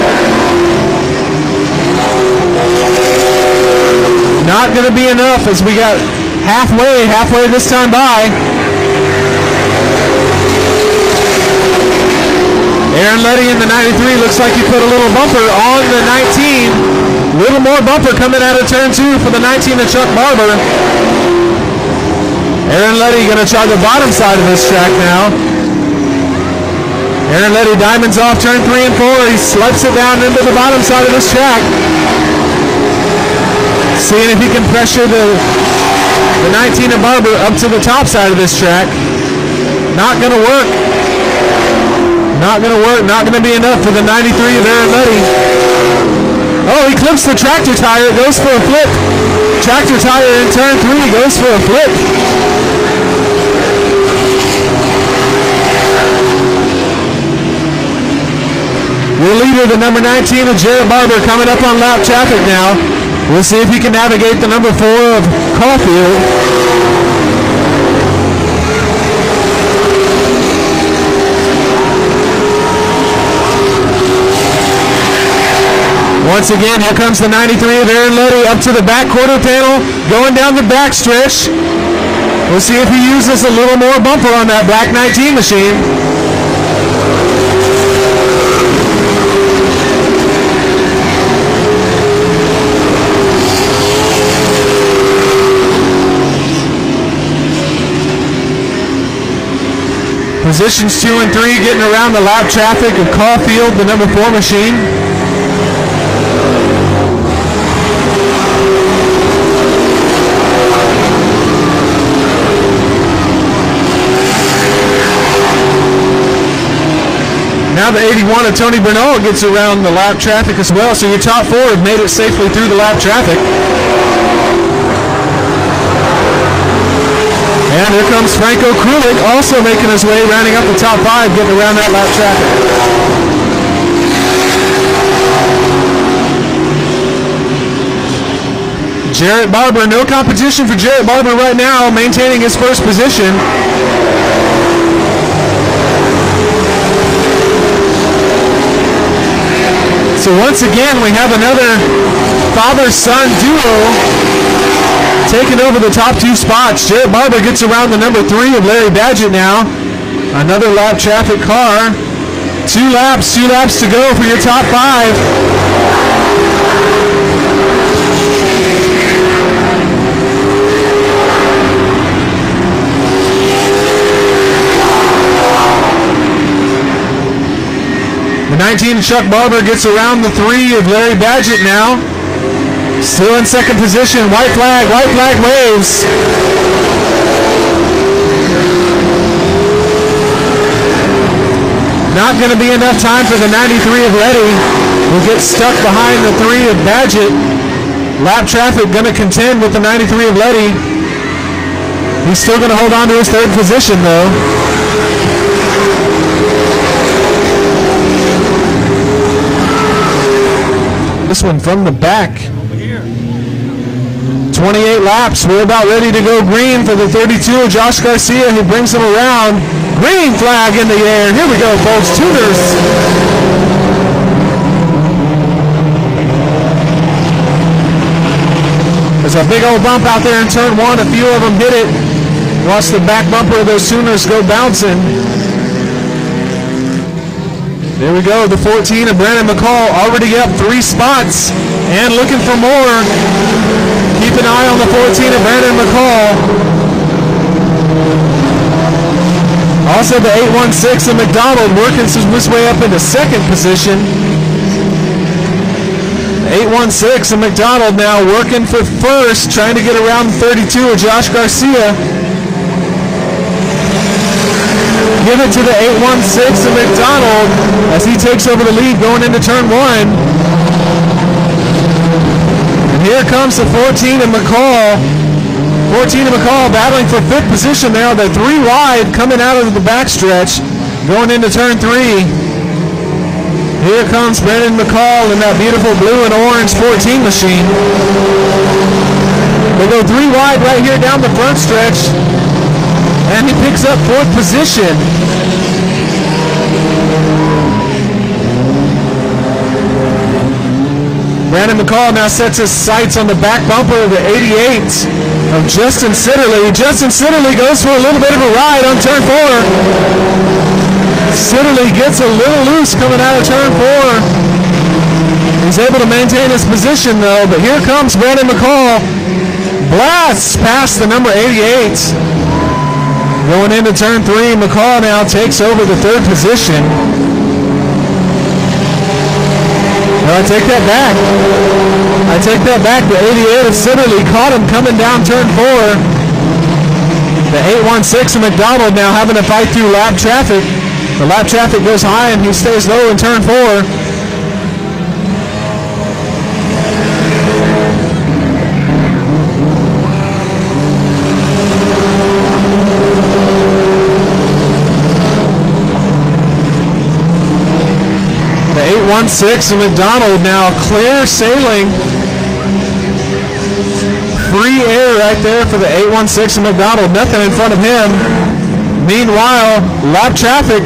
Not going to be enough as we got halfway this time by. Aaron Letty in the 93 looks like he put a little bumper on the 19. Little more bumper coming out of turn 2 for the 19 of Chuck Barber. Aaron Letty going to try the bottom side of this track now. Aaron Letty diamonds off turn 3 and 4. He slips it down into the bottom side of this track. Seeing if he can pressure the 19 of Barber up to the top side of this track. Not going to work. Not going to work, not going to be enough for the 93 of Aaron Letty. Oh, he clips the tractor tire, goes for a flip. Tractor tire in turn 3, goes for a flip. Your leader, the number 19 of Jarrett Barber, coming up on lap traffic now. We'll see if he can navigate the number 4 of Caulfield. Once again, here comes the 93 of Aaron Letty up to the back quarter panel, going down the back stretch. We'll see if he uses a little more bumper on that black 19 machine. Positions 2 and 3 getting around the lap traffic of Caulfield, the number 4 machine. Now the 81 of Tony Bernal gets around the lap traffic as well, so your top 4 have made it safely through the lap traffic. And here comes Franco Krulik, also making his way, rounding up the top 5, getting around that lap traffic. Jarrett Barber, no competition for Jarrett Barber right now, maintaining his first position. So once again, we have another father-son duo taking over the top 2 spots. Jarrett Barber gets around the number 3 of Larry Badgett now. Another lap traffic car. 2 laps to go for your top 5. The 19 Chuck Barber gets around the 3 of Larry Badgett now. Still in second position. White flag waves. Not going to be enough time for the 93 of Letty. Will get stuck behind the 3 of Badgett. Lap traffic going to contend with the 93 of Letty. He's still going to hold on to his 3rd position though. this one from the back. 28 laps. We're about ready to go green for the 32 of Josh Garcia, who brings him around. Green flag in the air. Here we go, folks. Tuners. There's a big old bump out there in turn one. A few of them hit it. Watch the back bumper of those Sooners go bouncing. There we go, the 14 of Brandon McCall already up 3 spots and looking for more. Keep an eye on the 14 of Brandon McCall. Also the 816 of McDonald working his way up into second position. 816 of McDonald now working for first, trying to get around 32 of Josh Garcia. Give it to the 816 of McDonald as he takes over the lead going into turn one. And here comes the 14 of McCall. 14 of McCall battling for fifth position now. They're 3 wide coming out of the backstretch going into turn 3. Here comes Brandon McCall in that beautiful blue and orange 14 machine. They go 3 wide right here down the front stretch. And he picks up 4th position. Brandon McCall now sets his sights on the back bumper of the 88 of Justin Sitterly. Justin Sitterly goes for a little bit of a ride on turn 4. Sitterly gets a little loose coming out of turn 4. He's able to maintain his position though, but here comes Brandon McCall. Blasts past the number 88. Going into turn 3, McCall now takes over the 3rd position. Well, I take that back. The 88 of Sitterly caught him coming down turn 4. The 816 of McDonald now having to fight through lap traffic. The lap traffic goes high and he stays low in turn 4. The 816 of McDonald now clear sailing. Free air right there for the 816 of McDonald. Nothing in front of him. Meanwhile, lap traffic.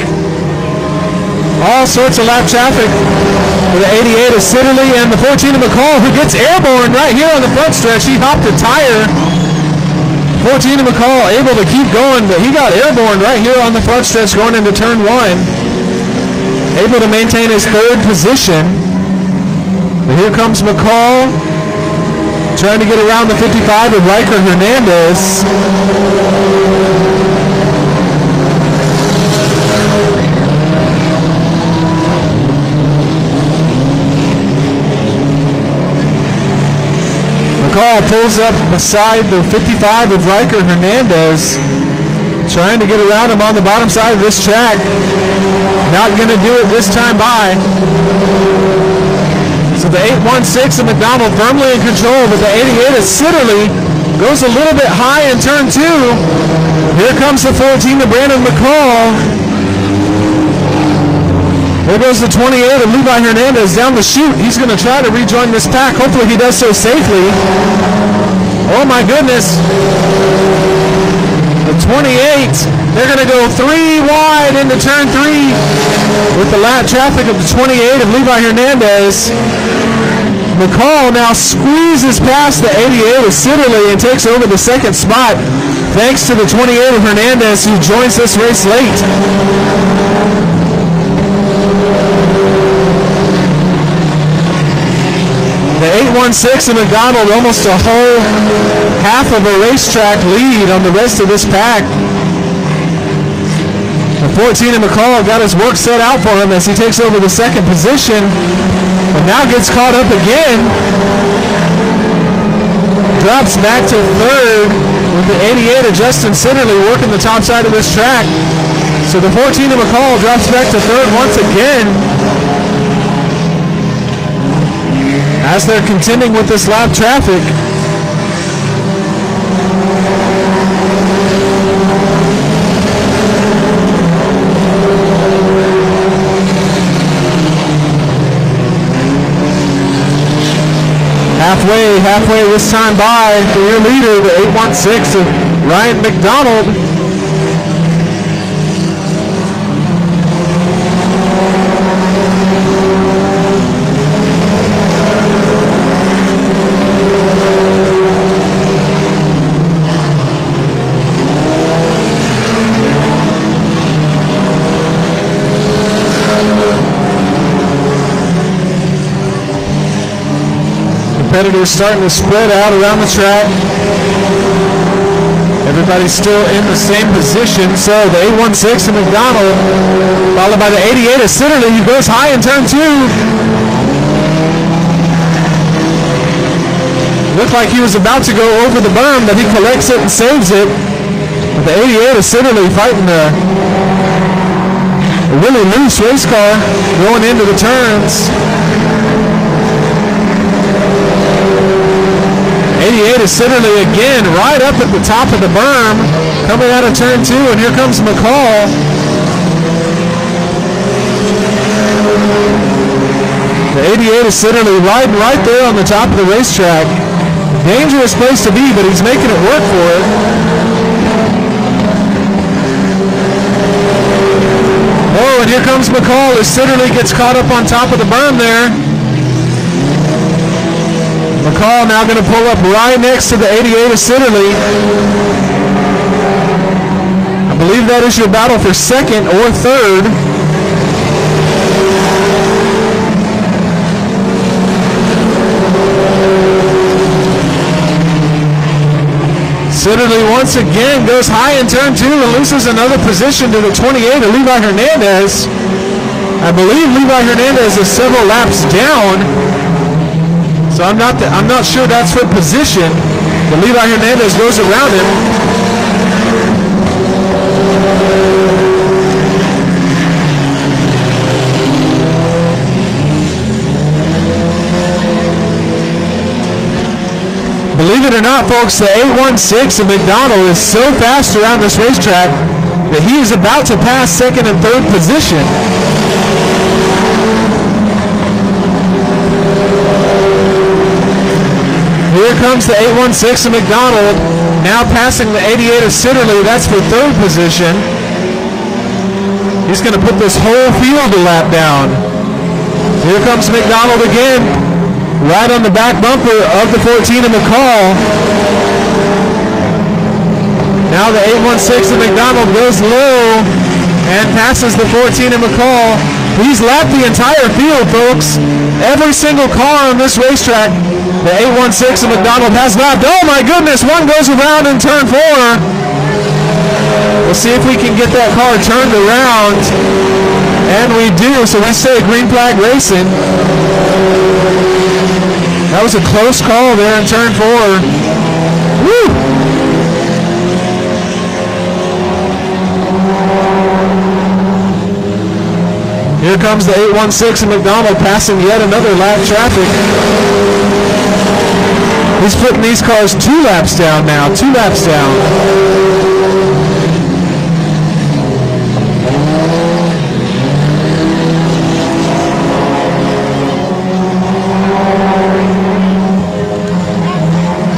All sorts of lap traffic for the 88 of Sitterly and the 14 of McCall, who gets airborne right here on the front stretch. He hopped a tire. 14 of McCall able to keep going, but he got airborne right here on the front stretch going into turn 1. Able to maintain his 3rd position. But here comes McCall trying to get around the 55 of Riker Hernandez. McCall pulls up beside the 55 of Riker Hernandez, trying to get around him on the bottom side of this track. Not going to do it this time by. So the 816 of McDonald firmly in control, but the 88 of Sitterly goes a little bit high in turn 2. Here comes the 14 of Brandon McCall. There goes the 28 of Levi Hernandez down the chute. He's going to try to rejoin this pack. Hopefully he does so safely. Oh my goodness. The 28, they're going to go 3 wide into turn 3 with the lap traffic of the 28 of Levi Hernandez. McCall now squeezes past the 88 of Sitterly and takes over the 2nd spot thanks to the 28 of Hernandez, who joins this race late. The 816 of McDonald almost a whole half of a racetrack lead on the rest of this pack. The 14 of McCall got his work set out for him as he takes over the 2nd position, but now gets caught up again. Drops back to 3rd with the 88 of Justin Sitterly working the top side of this track. So the 14 of McCall drops back to 3rd once again, as they're contending with this lap traffic. halfway this time by for your leader, the 816 of Ryan McDonald. Competitors starting to spread out around the track. Everybody's still in the same position. So the 816 of McDonald, followed by the 88 of Sitterly, who goes high in turn 2. Looked like he was about to go over the berm, but he collects it and saves it. But the 88 of Sitterly fighting a really loose race car going into the turns. 88 is Sitterly again right up at the top of the berm, coming out of turn 2, and here comes McCall. The 88 is Sitterly riding right there on the top of the racetrack. Dangerous place to be, but he's making it work for it. Oh, and here comes McCall as Sitterly gets caught up on top of the berm there. McCall now going to pull up right next to the 88 of Sitterly. I believe that is your battle for second or third. Sitterly once again goes high in turn 2 and loses another position to the 28 of Levi Hernandez. I believe Levi Hernandez is several laps down. So I'm not sure that's for position, but Levi Hernandez goes around him. Believe it or not, folks, the 816 of McDonald is so fast around this racetrack that he is about to pass second and third position. Here comes the 816 of McDonald, now passing the 88 of Sitterly. That's for third position. He's going to put this whole field a lap down. Here comes McDonald again, right on the back bumper of the 14 of McCall. Now the 816 of McDonald goes low and passes the 14 of McCall. He's lapped the entire field, folks. Every single car on this racetrack, the 816 of McDonald has lapped. Oh my goodness, one goes around in turn 4. We'll see if we can get that car turned around. And we do, so we say green flag racing. That was a close call there in turn 4. Woo! Here comes the 816 of McDonald passing yet another lap traffic. He's putting these cars 2 laps down now, 2 laps down.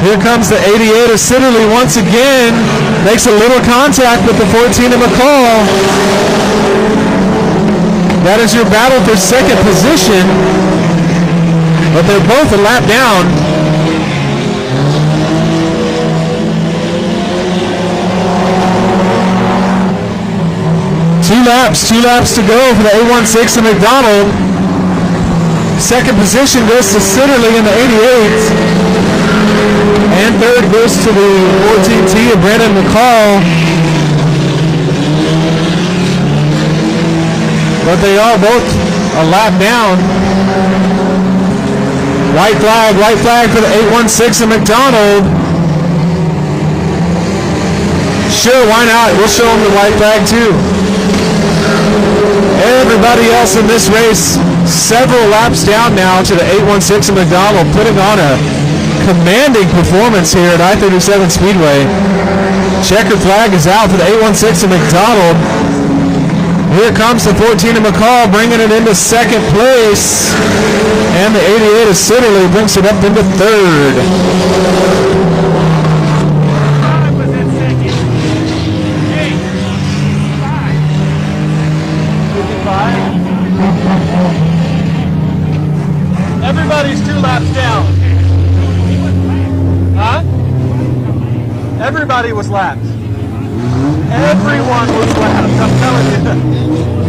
Here comes the 88 of Sitterly once again. Makes a little contact with the 14 of McCall. That is your battle for second position. But they're both a lap down. Two laps to go for the 816 of McDonald. Second position goes to Sitterly in the 88. And third goes to the 14T of Brandon McCall. But they are both a lap down. White flag for the 816 of McDonald. Sure, why not? We'll show them the white flag too. Everybody else in this race, several laps down now to the 816 of McDonald, putting on a commanding performance here at I-37 Speedway. Checkered flag is out for the 816 of McDonald. Here comes the 14 of McCall, bringing it into second place. And the 88 of Sitterly brings it up into third. Everybody's 2 laps down. Huh? Everybody was lapped. Everyone was lapped, I'm telling you.